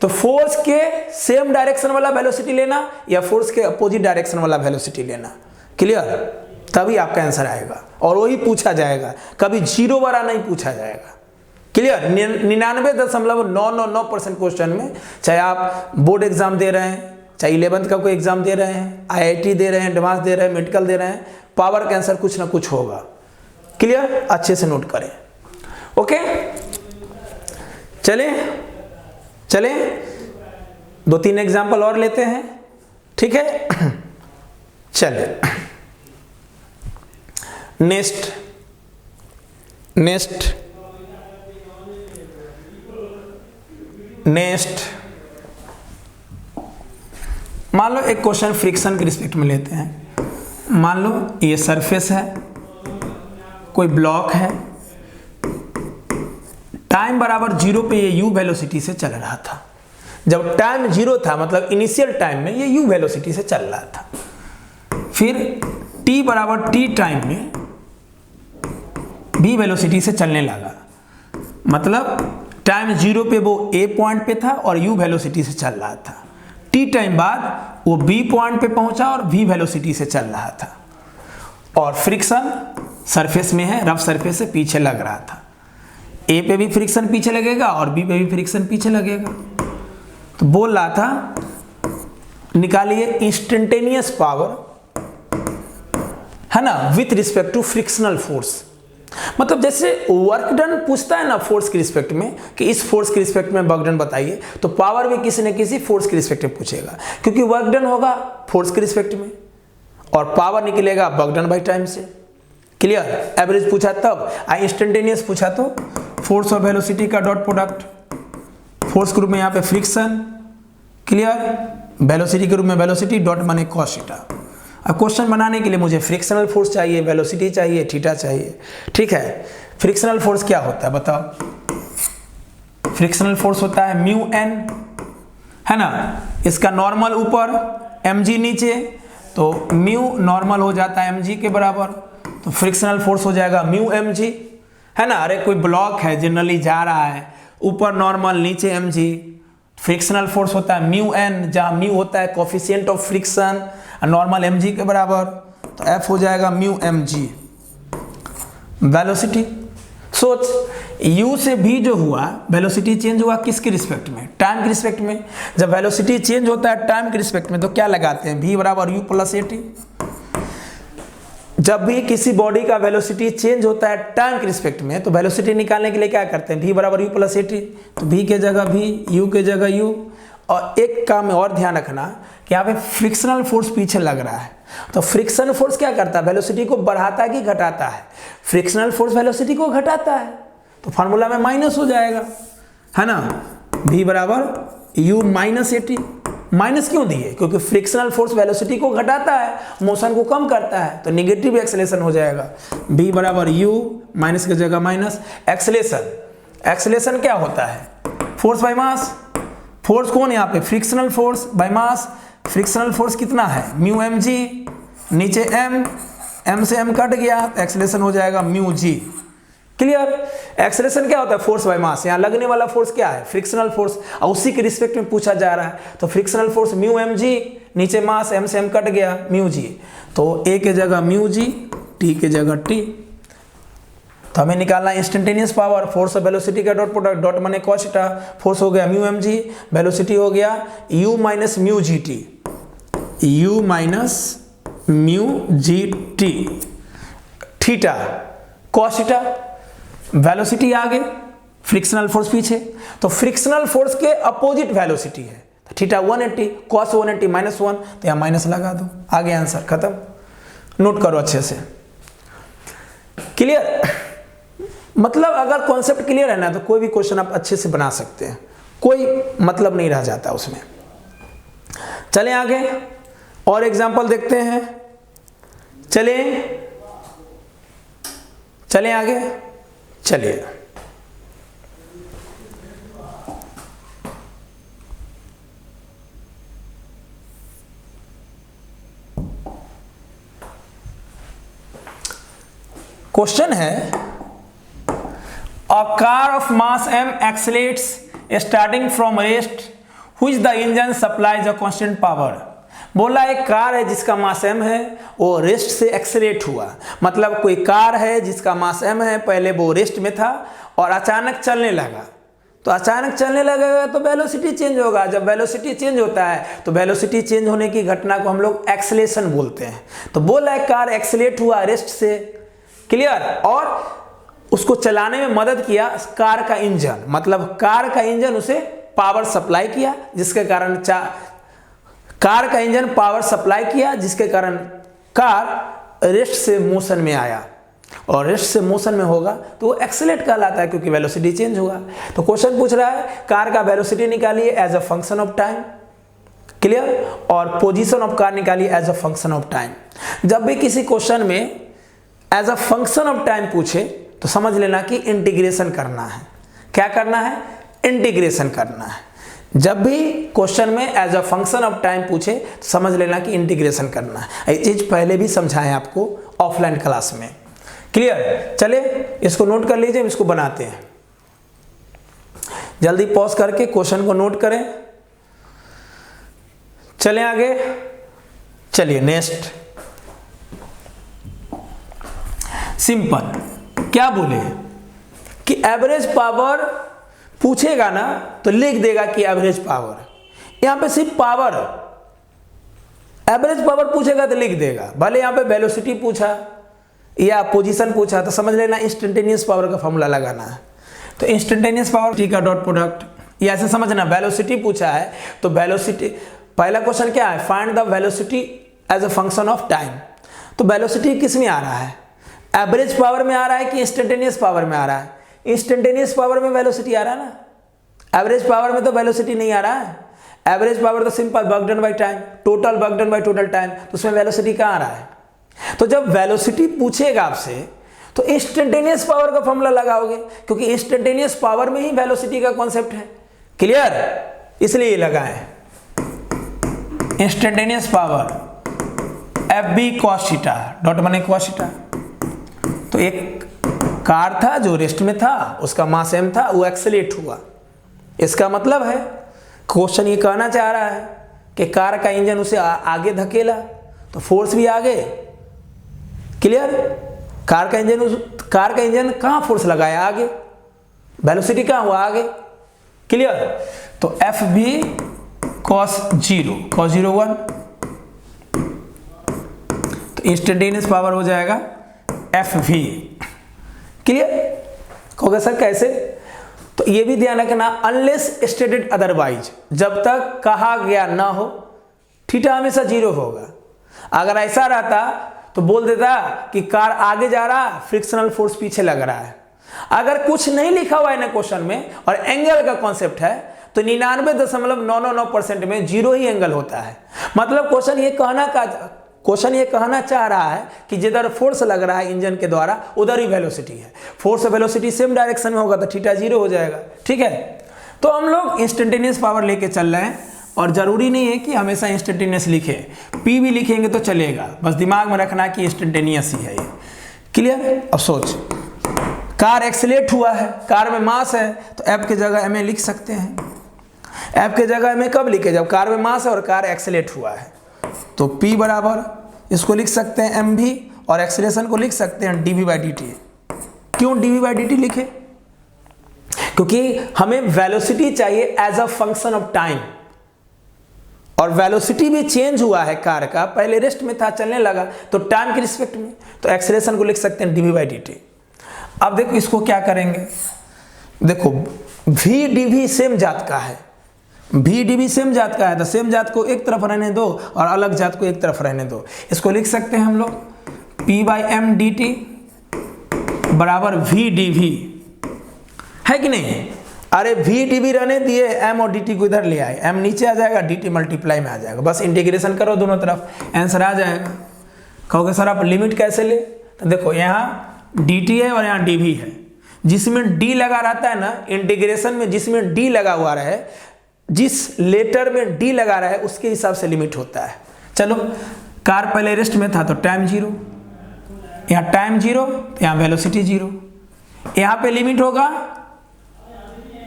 तो फोर्स के सेम डायरेक्शन वाला वेलोसिटी लेना या फोर्स के अपोजिट डायरेक्शन वाला वेलोसिटी लेना। क्लियर, तभी आपका आंसर आएगा और वही पूछा जाएगा, कभी जीरो वाला नहीं पूछा जाएगा। क्लियर, 99.999% क्वेश्चन में, चाहे आप बोर्ड एग्जाम दे रहे हैं, चाहे 11th का कोई एग्जाम दे रहे हैं, IIT दे रहे हैं, एडवांस दे रहे हैं, मेडिकल दे रहे हैं, पावर का आंसर कुछ ना कुछ होगा। क्लियर, अच्छे से नोट करें। ओके, चलें 2-3 एग्जाम्पल और लेते हैं, ठीक है। चले नेक्स्ट मान लो एक क्वेश्चन फ्रिक्शन के रिस्पेक्ट में लेते हैं। मान लो ये सरफेस है, कोई ब्लॉक है, टाइम बराबर जीरो पे ये u वेलोसिटी से चल रहा था। जब टाइम जीरो था, मतलब इनिशियल टाइम में ये u वेलोसिटी से चल रहा था। फिर t बराबर t टाइम में v वेलोसिटी से चलने लगा, मतलब टाइम जीरो पे वो a पॉइंट पे था और u वेलोसिटी से चल रहा था। t टाइम बाद वो b पॉइंट पे पहुंचा और v वेलोसिटी से चल रहा था। और फ्रिक्शन सरफेस में है, रफ सरफेस से पीछे लग रहा था। a पे भी फ्रिक्शन पीछे लगेगा और b पे भी फ्रिक्शन पीछे लगेगा। तो बोल रहा था निकालिए इंस्टेंटेनियस पावर, है ना, with respect to frictional force. मतलब जैसे वर्क डन पूछता है ना फोर्स के रिस्पेक्ट में, कि इस फोर्स के रिस्पेक्ट में वर्क डन बताइए, तो पावर भी किसी न किसी फोर्स के रिस्पेक्ट में पूछेगा, क्योंकि वर्क डन होगा फोर्स के रिस्पेक्ट में और पावर निकलेगा वर्क डन बाई टाइम से। क्लियर, एवरेज पूछा तब, इंस्टेंटेनियस पूछा तो फोर्स और वेलोसिटी का डॉट प्रोडक्ट, फोर्स ग्रुप में यहाँ पे फ्रिक्शन। क्लियर, वेलोसिटी के रूप में वेलोसिटी डॉट माने कॉस थीटा। अब क्वेश्चन बनाने के लिए मुझे फ्रिक्शनल फोर्स चाहिए, वेलोसिटी चाहिए, थीटा चाहिए। ठीक है, फ्रिक्शनल फोर्स क्या होता है बताओ। फ्रिक्शनल फोर्स होता है म्यू एन, है ना, इसका नॉर्मल ऊपर mg नीचे, तो म्यू नॉर्मल हो जाता है mg के बराबर, तो फ्रिक्शनल फोर्स हो जाएगा म्यू mg, है ना। अरे कोई ब्लॉक है जनरली जा रहा है, ऊपर नॉर्मल नीचे mg, फ्रिक्शनल फोर्स होता है म्यू एन, जहाँ म्यू होता है coefficient of friction, normal mg के बराबर, तो f हो जाएगा म्यू mg। वेलोसिटी सोच, u से v जो हुआ, वेलोसिटी चेंज हुआ किसके रिस्पेक्ट में, टाइम के रिस्पेक्ट में। जब वेलोसिटी चेंज होता है टाइम के रिस्पेक्ट में तो क्या लगाते हैं, v बराबर u प्लस at। जब भी किसी बॉडी का वेलोसिटी चेंज होता है टाइम के रिस्पेक्ट में तो वेलोसिटी निकालने के लिए क्या करते हैं, v बराबर u प्लस at, तो v के जगह v, u के जगह u। और एक काम में और ध्यान रखना कि यहाँ पे फ्रिक्शनल फोर्स पीछे लग रहा है, तो फ्रिक्शनल फोर्स क्या करता है, वेलोसिटी को बढ़ाता है कि घटाता है, फ्रिक्शनल फोर्स वेलोसिटी को घटाता है, तो फार्मूला में माइनस हो जाएगा, है ना। v बराबर u माइनस at। माइनस क्यों दिए, क्योंकि फ्रिक्शनल फोर्स वेलोसिटी को घटाता है, मोशन को कम करता है, तो निगेटिव एक्सेलेरेशन हो जाएगा। v बराबर u, माइनस की जगह माइनस। एक्सेलेरेशन, एक्सेलेरेशन क्या होता है, फोर्स बाय मास। फोर्स कौन है यहाँ पे, frictional force by mass. Frictional force कितना है, म्यू mg, नीचे m से m कट गया, एक्सेलेरेशन हो जाएगा म्यू g। क्लियर। एक्सेलेरेशन क्या होता है, फोर्स बाय मास। यहाँ लगने वाला फोर्स क्या है, फ्रिक्शनल फोर्स, और उसी के रिस्पेक्ट में पूछा जा रहा है, तो फ्रिक्शनल फोर्स म्यू mg, नीचे मास m से m कट गया म्यू g, तो a के जगह म्यू g, t के जगह t। तो हमें निकालना इंस्टेंटेनियस पावर, फोर्स और वेलोसिटी का डॉट प्रोडक्ट, डॉट माने कॉस थीटा, फोर्स हो गया म्यू mg, वेलोसिटी हो गया u minus mu gt, u minus mu gt, theta cos theta, velocity आगे, फ्रिक्शनल फोर्स पीछे, तो फ्रिक्शनल फोर्स के अपोजिट वेलोसिटी है, थीटा 180, कॉस 180 माइनस 1, तो यहाँ माइनस लगा दो, आगे आंसर खत्म। नोट करो अच्छे से। क्लियर, मतलब अगर कॉन्सेप्ट क्लियर है ना तो कोई भी क्वेश्चन आप अच्छे से बना सकते हैं, कोई मतलब नहीं रह जाता उसमें। चलें आगे और एग्जांपल देखते हैं, चलें आगे, चलिए। क्वेश्चन है, a car of mass m accelerates starting from rest which the engine supplies a constant power। बोला एक कार है जिसका मास m है, वो रेस्ट से एक्सेलेरेट हुआ, मतलब कोई कार है जिसका मास m है, पहले वो रेस्ट में था और अचानक चलने लगा, तो अचानक चलने लगेगा तो वेलोसिटी चेंज होगा। जब वेलोसिटी चेंज होता है तो वेलोसिटी चेंज होने की घटना को हम लोग एक्सेलेरेशन बोलते हैं। तो बोला एक कार एक्सेलेरेट हुआ रेस्ट से, क्लियर, और उसको चलाने में मदद किया कार का इंजन, मतलब कार का इंजन उसे पावर सप्लाई किया, जिसके कारण कार का इंजन पावर सप्लाई किया, जिसके कारण कार रेस्ट से मोशन में आया, और रेस्ट से मोशन में होगा तो वो एक्सेलेरेट कहलाता है, क्योंकि वेलोसिटी चेंज होगा। तो क्वेश्चन पूछ रहा है कार का वेलोसिटी निकालिए as a function of time, clear, और पोजीशन ऑफ कार निकालिए as a function of time. जब भी किसी क्वेश्चन में as a function of time पूछे तो समझ लेना कि इंटीग्रेशन करना है। क्या करना है, इंटीग्रेशन करना है। जब भी क्वेश्चन में as a function of time पूछे तो समझ लेना कि इंटीग्रेशन करना है। ये चीज पहले भी समझाएं आपको ऑफलाइन क्लास में, क्लियर। चले इसको नोट कर लीजिए, इसको बनाते हैं, जल्दी पॉज करके क्वेश्चन को नोट करें। चले आगे, चलिए नेक्स्ट। सिंपल, क्या बोले कि एवरेज पावर पूछेगा ना तो लिख देगा कि एवरेज पावर, यहां पे सिर्फ पावर, एवरेज पावर पूछेगा तो लिख देगा। भले यहां पे वेलोसिटी पूछा या पोजीशन पूछा तो समझ लेना इंस्टेंटेनियस पावर का फॉर्मूला लगाना है। तो इंस्टेंटेनियस पावर टी का डॉट प्रोडक्ट, ये ऐसे समझना, वेलोसिटी पूछा है तो वेलोसिटी, पहला क्वेश्चन क्या है, find the velocity as a function of time. तो वेलोसिटी किस में आ रहा है, एवरेज पावर में आ रहा है कि इंस्टेंटेनियस पावर में आ रहा है? इंस्टेंटेनियस पावर में वेलोसिटी आ रहा है ना, एवरेज पावर में तो वेलोसिटी नहीं आ रहा है। एवरेज पावर तो simple work done by time, total work done by total time, तो उसमें वेलोसिटी कहाँ आ रहा है? तो जब वेलोसिटी पूछेगा आपसे तो इंस्टेंटेनियस पावर का फॉर्मूला लगाओगे, क्योंकि इंस्टेंटेनियस पावर में ही वेलोसिटी का कॉन्सेप्ट है। क्लियर? इसलिए लगाएं instantaneous power F B cos theta, dot बने कॉस थीटा। तो एक कार था जो रेस्ट में था, उसका मास m था, वो एक्सेलेरेट हुआ। इसका मतलब है क्वेश्चन ये कहना चाह रहा है कि कार का इंजन उसे आगे धकेला, तो फोर्स भी आगे। क्लियर? कार का इंजन कहाँ फोर्स लगाया? आगे। वेलोसिटी कहाँ हुआ? आगे। क्लियर? तो एफ भी कॉस जीरो 1, तो इंस्टेंटेनियस पावर हो जाएगा एफ वी। क्लियर? कहोगे सर कैसे? तो ये भी ध्यान रखना, अनलेस स्टेटेड अदरवाइज, जब तक कहा गया ना हो थीटा हमेशा 0 होगा। अगर ऐसा रहता तो बोल देता कि कार आगे जा रहा, फ्रिक्शनल फोर्स पीछे लग रहा है। अगर कुछ नहीं लिखा हुआ है ना क्वेश्चन में और एंगल का कॉन्सेप्ट है, तो 99.999% में 0 ही एंगल होता है। मतलब क्वेश्चन ये कहना चाह रहा है कि जिधर फोर्स लग रहा है इंजन के द्वारा उधर ही वेलोसिटी है। फोर्स और वेलोसिटी सेम डायरेक्शन में होगा तो थीटा 0 हो जाएगा। ठीक है? तो हम लोग इंस्टेंटेनियस पावर लेके चल रहे हैं, और जरूरी नहीं है कि हमेशा इंस्टेंटेनियस लिखे, पी भी लिखेंगे तो चलेगा, बस दिमाग में रखना कि इंस्टेंटेनियस ही है ये। क्लियर? अब सोच, कार एक्सेलेरेट हुआ है, कार में मास है, तो एफ की जगह एम लिख सकते हैं। एफ की जगह एम कब लिखे? जब कार में मास है और कार एक्सेलेरेट हुआ है। तो P बराबर इसको लिख सकते हैं एम भी, और एक्सेलरेशन को लिख सकते हैं dv बाई dt। क्यों dv बाई dt लिखे? क्योंकि हमें वेलोसिटी चाहिए as a function of time, और वेलोसिटी भी चेंज हुआ है कार का, पहले रेस्ट में था, चलने लगा, तो टाइम के रिस्पेक्ट में, तो एक्सेलरेशन को लिख सकते हैं dv बाई dt। अब देखो इसको क्या करेंगे, देखो v dv सेम जात का है, भी dv सेम जात का है, तो सेम जात को एक तरफ रहने दो और अलग जात को एक तरफ रहने दो। इसको लिख सकते हैं हम लोग p by M D T बराबर v dv, है कि नहीं? अरे v dv रहने दिए, m और dt को इधर ले आए, m नीचे आ जाएगा, dt मल्टीप्लाई में आ जाएगा, बस इंटीग्रेशन करो दोनों तरफ, आंसर आ जाएगा। कहोगे सर आप लिमिट कैसे ले? तो देखो यहाँ dt है और यहाँ dv है, जिसमें d लगा रहता है ना इंटीग्रेशन में, जिसमें d लगा हुआ रहे, जिस लेटर में d लगा रहा है उसके हिसाब से लिमिट होता है। चलो कार पहले रेस्ट में था तो टाइम 0, यहाँ टाइम 0, यहाँ वेलोसिटी 0, यहाँ पे लिमिट होगा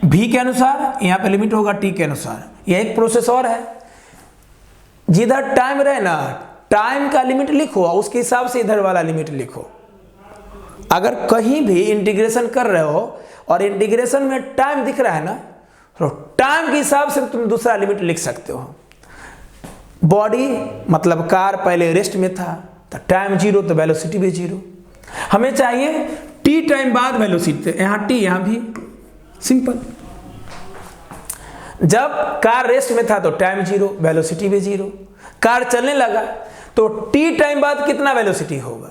v के अनुसार, यहाँ पे लिमिट होगा t के अनुसार। यह एक प्रोसेस और है, जिधर टाइम रहे ना टाइम का लिमिट लिखो, उसके हिसाब से इधर वाला लिमिट लिखो। अगर कहीं भी इंटीग्रेशन कर रहे हो और इंटीग्रेशन में टाइम दिख रहा है ना, तो टाइम के हिसाब से तुम दूसरा लिमिट लिख सकते हो। बॉडी मतलब कार पहले रेस्ट में था तो टाइम 0, तो वेलोसिटी भी 0। हमें चाहिए t टाइम बाद वेलोसिटी, यहाँ t यहाँ भी, सिंपल। जब कार रेस्ट में था तो टाइम 0, वेलोसिटी भी 0। कार चलने लगा तो t टाइम बाद कितना वेलोसिटी होगा?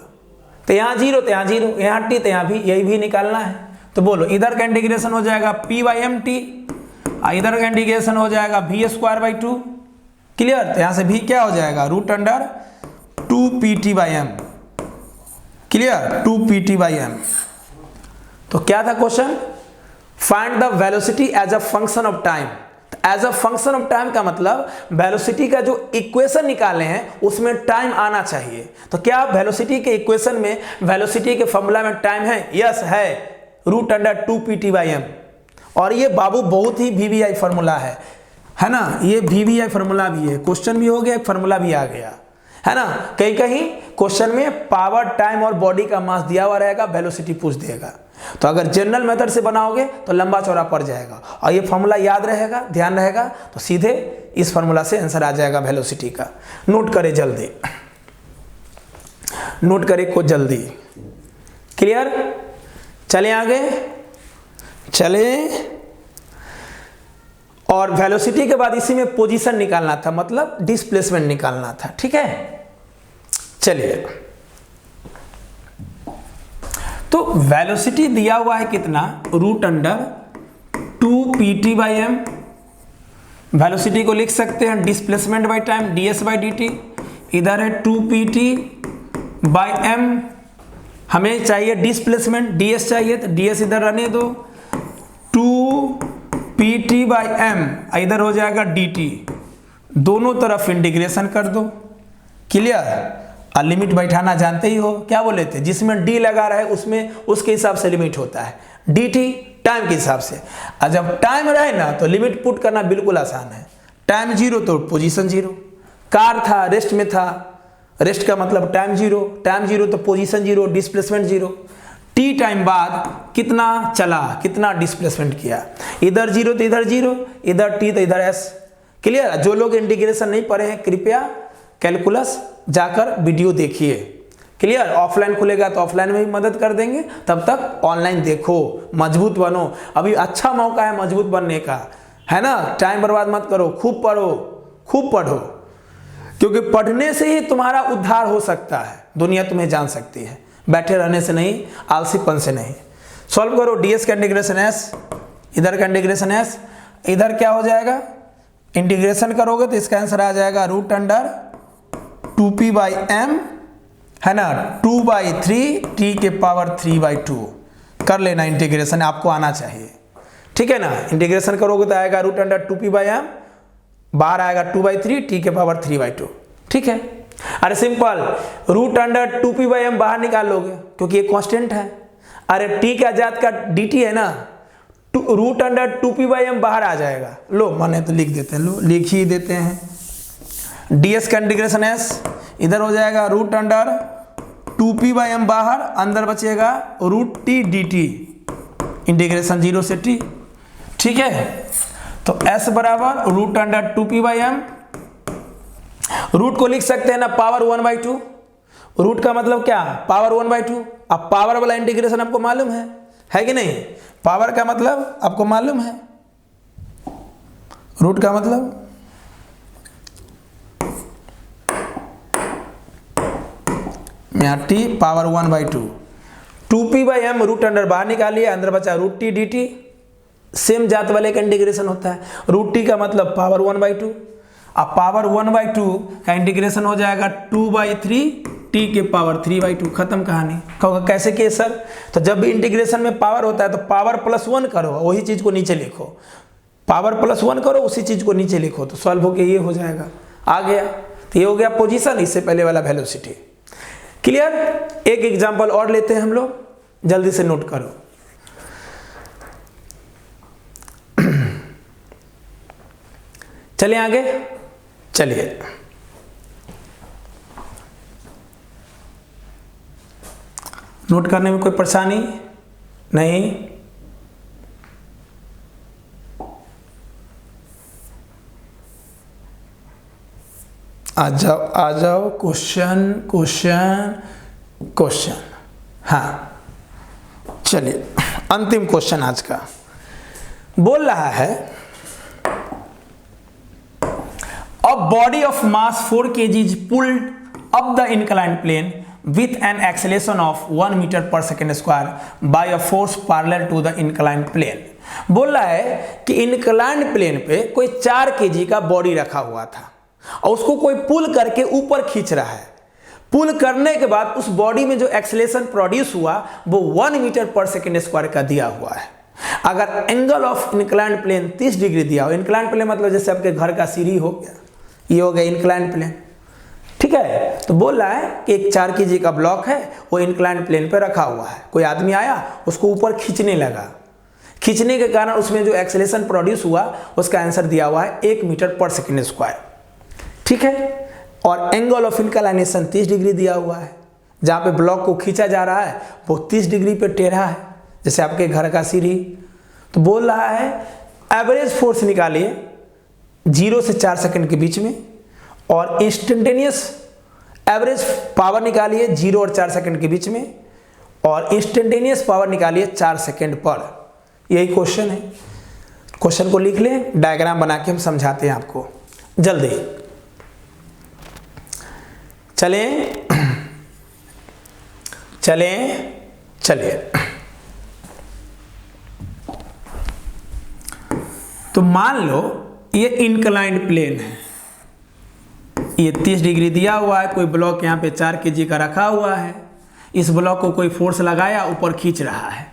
तो यहाँ 0, तो यहाँ 0, यहाँ t, तो यहाँ भी, यही भी निकालना है। तो बोलो इधर का इंटीग्रेशन हो जाएगा p बाई एम टी, इधर का इंटीग्रेशन हो जाएगा v स्क्वायर बाई 2। क्लियर? तो यहाँ से v क्या हो जाएगा? Root under 2pt by M. Clear? 2pt by M. तो क्या था question? Find the velocity as a function of time. As a function of time का मतलब वेलोसिटी का जो इक्वेशन निकाले हैं उसमें टाइम आना चाहिए। तो क्या वेलोसिटी के इक्वेशन में, वेलोसिटी के फॉर्मूला में टाइम है? यस है, root under 2pt by M. और ये बाबू बहुत ही वीवीआई फार्मूला है ना, ये वीवीआई फार्मूला भी है, क्वेश्चन भी हो गया, फार्मूला भी आ गया, है ना। कहीं कहीं क्वेश्चन में पावर, टाइम और बॉडी का मास दिया हुआ रहेगा, वेलोसिटी पूछ देगा। तो अगर जनरल मेथड से बनाओगे तो लंबा चौड़ा पड़ जाएगा, और ये फार्मूला याद रहेगा, ध्यान रहेगा, तो सीधे इस फार्मूला से आंसर आ जाएगा वेलोसिटी का। नोट करें जल्दी, नोट करें को जल्दी। क्लियर? चलें आगे, चलें। और वेलोसिटी के बाद इसी में पोजीशन निकालना था, मतलब डिस्प्लेसमेंट निकालना था। ठीक है, चलिए। तो वेलोसिटी दिया हुआ है कितना? Root under 2pt by M velocity को लिख सकते हैं displacement by time ds by dt, इधर है 2pt बाई m, हमें चाहिए डिस्प्लेसमेंट ds चाहिए तो ds इधर रहने दो, 2pt बाई m, इधर हो जाएगा dt, दोनों तरफ इंटीग्रेशन कर दो। क्लियर? और लिमिट बैठाना जानते ही हो, क्या बोले थे, जिसमें d लगा रहा है उसमें उसके हिसाब से लिमिट होता है, dt टाइम के हिसाब से, और जब टाइम रहे ना तो लिमिट पुट करना बिल्कुल आसान है। टाइम 0 तो पोजीशन 0, कार था रेस्ट में था, रेस्ट का मतलब टाइम 0, टाइम 0 तो पोजीशन 0, डिस्प्लेसमेंट 0, t टाइम बाद कितना चला, कितना डिस्प्लेसमेंट किया, इधर 0 तो इधर 0, इधर t तो इधर s। क्लियर? जो लोग इंटीग्रेशन नहीं पढ़े हैं कृपया कैलकुलस जाकर वीडियो देखिए। क्लियर? ऑफलाइन खुलेगा तो ऑफलाइन में भी मदद कर देंगे, तब तक ऑनलाइन देखो, मजबूत बनो। अभी अच्छा मौका है मजबूत बनने का, है ना? टाइम बर्बाद मत करो, खूब पढ़ो, खूब पढ़ो, क्योंकि पढ़ने से ही तुम्हारा उद्धार हो सकता है, दुनिया तुम्हें जान सकती है, बैठे रहने से नहीं, आलसीपन से नहीं। सॉल्व करो, ds का इंटीग्रेशन s, इधर का इंटीग्रेशन s, इधर क्या हो जाएगा, इंटीग्रेशन करोगे तो इसका आंसर आ जाएगा root under 2p by m, है ना, 2/3 t के पावर 3/2। कर लेना इंटीग्रेशन, आपको आना चाहिए, ठीक है ना? इंटीग्रेशन करोगे तो आएगा root under 2p by m, बाहर आएगा 2/3 t के पावर 3/2। ठीक है? अरे simple, root under 2p by m बाहर निकाल लोगे क्योंकि ये कांस्टेंट है। अरे t का जात का dt है ना, root under 2p by m बाहर आ जाएगा। लो माने तो लिख देते हैं, लो लिख ही देते हैं, ds का इंटीग्रेशन s, इधर हो जाएगा root under 2p by m बाहर, अंदर बचेगा रूट t dt, इंटीग्रेशन 0 से t। ठीक है? तो s बराबर root under 2p by m, root को लिख सकते हैं ना पावर 1/2, रूट का मतलब क्या, पावर 1/2। अब पावर वाला इंटीग्रेशन आपको मालूम है कि नहीं? पावर का मतलब आपको मालूम है, रूट का मतलब t power 1/2, 2p by m root under बाहर निकालिए, अंदर बचा रूट t dt, सेम जात वाले का इंटीग्रेशन होता है। रूट t का मतलब पावर 1/2, अब पावर 1/2 का इंटीग्रेशन हो जाएगा 2/3 t के पावर 3/2, खत्म कहानी। कहोगे कैसे किए सर? तो जब भी इंटीग्रेशन में पावर होता है तो पावर +1 करो, वही चीज को नीचे लिखो, पावर +1 करो, उसी चीज को नीचे लिखो, तो सॉल्व होके ये हो जाएगा, आ गया। तो ये हो गया पोजीशन, इससे पहले वाला वेलोसिटी। क्लियर? एक एग्जांपल और लेते हैं हम लोग, जल्दी से नोट करो। चलिए आगे, चलिए नोट करने में कोई परेशानी नहीं? आ जाओ, क्वेश्चन। हाँ चलिए, अंतिम क्वेश्चन आज का बोल रहा है, a body of mass 4 kg is pulled up the inclined plane with an acceleration of 1 meter per second square by a force parallel to the inclined plane। बोल रहा है कि inclined plane पे कोई 4 kg का बॉडी रखा हुआ था और उसको कोई पुल करके ऊपर खींच रहा है। पुल करने के बाद उस बॉडी में जो एक्सेलेरेशन प्रोड्यूस हुआ वो 1 मीटर पर सेकेंड स्क्वायर का दिया हुआ है। अगर angle of inclined plane 30 degree दिया हो, इंक्लाइंड प्लेन मतलब जैसे आपके घर का सीढ़ी हो गया, ये हो गया इंक्लाइंड प्लेन। ठीक है? तो बोल रहा है कि एक 4 kg का ब्लॉक है, वो इंक्लाइंड प्लेन पे रखा हुआ है, कोई आदमी आया उसको ऊपर खींचने लगा, खींचने के कारण उसमें जो एक्सेलेरेशन प्रोड्यूस हुआ उसका आंसर दिया हुआ है 1 मीटर पर सेकेंड स्क्वायर। ठीक है? और एंगल ऑफ इंक्लाइनेशन 30 डिग्री दिया हुआ है, जहाँ पे ब्लॉक को खींचा जा रहा है वो 30 डिग्री पे टेढ़ा है, जैसे आपके घर का सीढ़ी। तो बोल रहा है एवरेज फोर्स निकालिए 0 से 4 सेकंड के बीच में, और इंस्टेंटेनियस एवरेज पावर निकालिए 0 और 4 सेकंड के बीच में, और इंस्टेंटेनियस पावर निकालिए 4 सेकंड पर। यही क्वेश्चन है। क्वेश्चन को लिख लें, डायग्राम बना के हम समझाते हैं आपको जल्दी। चलें चलिए। तो मान लो ये इंक्लाइंड प्लेन है, ये 30 डिग्री दिया हुआ है, कोई ब्लॉक यहाँ पे 4 kg का रखा हुआ है, इस ब्लॉक को कोई फोर्स लगाया, ऊपर खींच रहा है,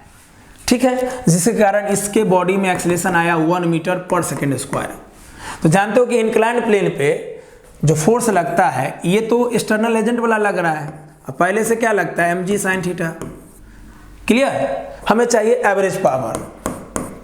ठीक है, जिसके कारण इसके बॉडी में एक्सेलरेशन आया 1 मीटर पर सेकेंड स्क्वायर। तो जानते हो कि इंक्लाइंड प्लेन पे जो फोर्स लगता है ये तो एक्सटर्नल एजेंट वाला लग रहा है, अब पहले से क्या लगता है mg sin थीटा, क्लियर। हमें चाहिए एवरेज पावर,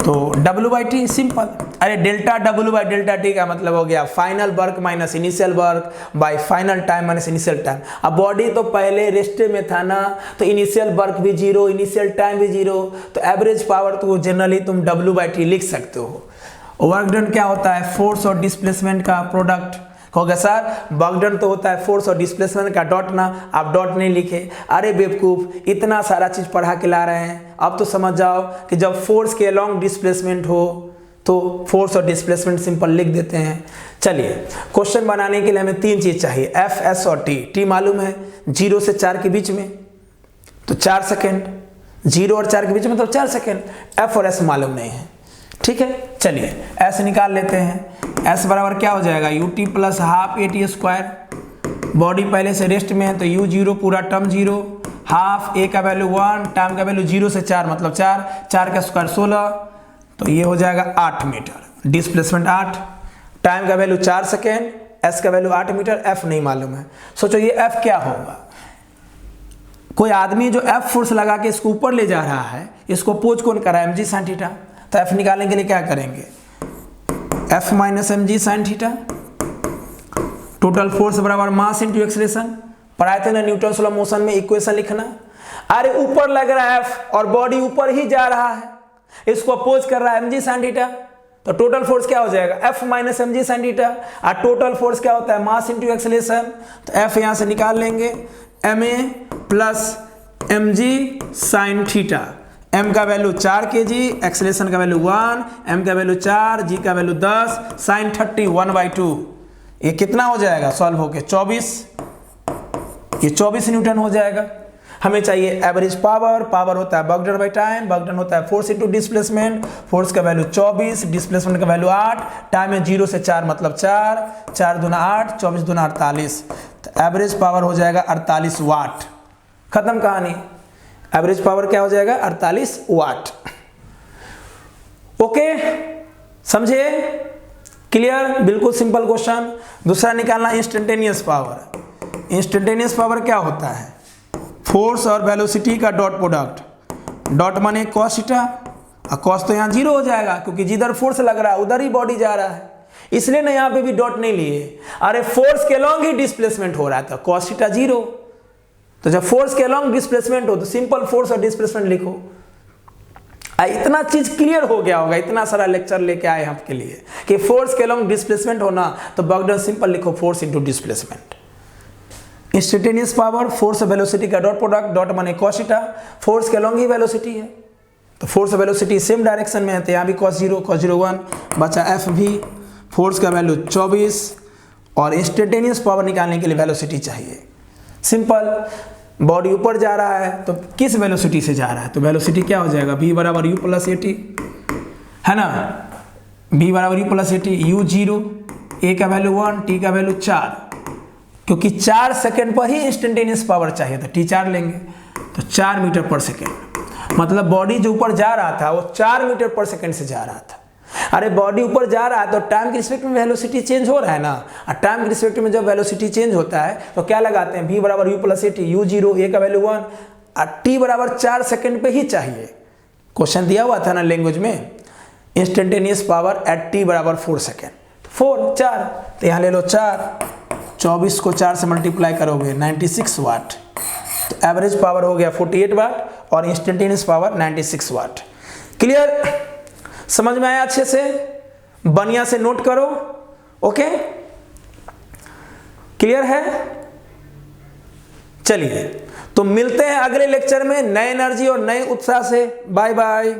तो W/T सिंपल, अरे डेल्टा W/Δt का मतलब हो गया final work minus initial work by final time minus initial time. अब बॉडी तो पहले रेस्ट में था ना, तो इनिशियल वर्क भी 0, इनिशियल टाइम भी 0, तो एवरेज पावर तो जनरली तुम W/T लिख सकते हो। वर्क डन क्या होता है, फोर्स और डिस्प्लेसमेंट का प्रोडक्ट। कहोगे सर वर्क डन तो होता है फोर्स और डिस्प्लेसमेंट का डॉट ना, आप डॉट नहीं लिखे, अरे बेवकूफ, इतना सारा चीज पढ़ा के ला रहे हैं, अब तो समझ जाओ कि जब फोर्स के अलॉन्ग डिस्प्लेसमेंट हो तो फोर्स और डिस्प्लेसमेंट सिंपल लिख देते हैं। चलिए क्वेश्चन बनाने के लिए हमें 3 चीज चाहिए, F, S और T। T मालूम है 0 से 4 के बीच में, तो 4 सेकेंड, 0 और 4 के बीच में तो 4 सेकेंड। F और S मालूम नहीं है, ठीक है। चलिए S निकाल लेते हैं, S बराबर क्या हो जाएगा, ut plus half AT square. Body पहले से रेस्ट में है तो u0 पूरा टर्म 0, हाफ A का वैल्यू 1, टाइम का वैल्यू 0 से 4 मतलब 4, 4 का स्क्वायर 16, तो ये हो जाएगा 8 मीटर, डिस्प्लेसमेंट 8, टाइम का वैल्यू 4 सेकेंड, S का वैल्यू 8 मीटर, F नहीं मालूम है। सोचो ये F क्या होगा, कोई आदमी जो F फोर्स लगा के इसको ऊपर ले जा रहा है, इसको पोज कौन कर रहा है, mg sin थीटा, तो F निकालने के लिए क्या करेंगे, F minus mg sin theta. Total force बराबर मास इंटू एक्सेलरेशन, पढ़ाए थे ना न्यूटन स्लो मोशन में इक्वेशन लिखना। अरे ऊपर लग रहा है F और बॉडी ऊपर ही जा रहा है, इसको अपोज कर रहा है mg sin थीटा, तो टोटल फोर्स क्या हो जाएगा, F minus mg sin theta. और टोटल फोर्स क्या होता है, मास इंटू एक्सेलरेशन, तो F यहां से निकाल लेंगे, ma plus mg sin theta. m का वैल्यू 4 kg, एक्सेलरेशन का वैल्यू 1, m का वैल्यू 4, g का वैल्यू 10, sin 30 1/2। ये कितना हो जाएगा सॉल्व होके 24, ये 24 न्यूटन हो जाएगा। हमें चाहिए एवरेज पावर, पावर होता है work done by time, work done होता है फोर्स इनटू डिस्प्लेसमेंट, फोर्स का वैल्यू 24, डिस्प्लेसमेंट का वैल्यू 8, टाइम है 0 से 4 मतलब 4, 4 दूना 8, 24 दूना 48, तो एवरेज पावर हो जाएगा 48 वाट। खत्म कहानी, एवरेज पावर क्या हो जाएगा 48 वाट। ओके समझे, क्लियर, बिल्कुल सिंपल क्वेश्चन। दूसरा निकालना इंस्टेंटेनियस पावर। इंस्टेंटेनियस पावर क्या होता है, फोर्स और वेलोसिटी का डॉट प्रोडक्ट, डॉट माने कॉस थीटा, और कॉस तो यहाँ 0 हो जाएगा क्योंकि जिधर फोर्स लग रहा है उधर ही बॉडी जा रहा है, इसलिए ना यहाँ पे भी डॉट नहीं लिए। अरे फोर्स के लॉन्ग ही डिस्प्लेसमेंट हो रहा है तो कॉस थीटा 0, तो जब फोर्स के लॉन्ग डिस्प्लेसमेंट हो तो सिंपल फोर्स और डिस्प्लेसमेंट लिखो। इतना चीज क्लियर हो गया होगा, इतना सारा लेक्चर लेके आए आपके लिए कि फोर्स के लॉन्ग डिस्प्लेसमेंट होना तो वर्क डन सिंपल लिखो force into displacement. Instantaneous power force और वेलोसिटी का डॉट प्रोडक्ट, डॉट माने कॉस थीटा, फोर्स के लॉन्ग ही वेलोसिटी है तो फोर्स और वेलोसिटी सेम डायरेक्शन में है, तो यहाँ भी cos 0 1 बचा F भी, फोर्स का वैल्यू 24 और इंस्टेंटेनियस पावर निकालने के लिए वेलोसिटी चाहिए। सिंपल, बॉडी ऊपर जा रहा है तो किस वेलोसिटी से जा रहा है, तो वेलोसिटी क्या हो जाएगा v बराबर u प्लस AT, है ना, v बराबर u plus AT, u0, a का वैल्यू 1, t का वैल्यू 4, क्योंकि 4 सेकेंड पर ही इंस्टेंटेनियस पावर चाहिए तो t 4 लेंगे, तो 4 मीटर पर सेकेंड, मतलब बॉडी जो ऊपर जा रहा था वो 4 मीटर पर सेकेंड से जा रहा था। अरे बॉडी ऊपर जा रहा है तो टाइम के रिस्पेक्ट में वेलोसिटी चेंज हो रहा है ना, और टाइम के रिस्पेक्ट में जब वेलोसिटी चेंज होता है तो क्या लगाते हैं, v बराबर u plus AT, u0, a का वैल्यू 1 और t बराबर 4 सेकेंड पे ही चाहिए। क्वेश्चन दिया हुआ था ना लैंग्वेज में, इंस्टेंटेनियस पावर एट t बराबर 4 सेकेंड, 4 4, तो यहाँ ले लो 4, 24 को 4 से मल्टीप्लाई करोगे 96 वाट, तो एवरेज पावर हो गया 48 वाट और इंस्टेंटेनियस पावर 96 वाट। क्लियर, समझ में आया अच्छे से, बढ़िया से नोट करो। ओके क्लियर है, चलिए तो मिलते हैं अगले लेक्चर में नए एनर्जी और नए उत्साह से। Bye bye.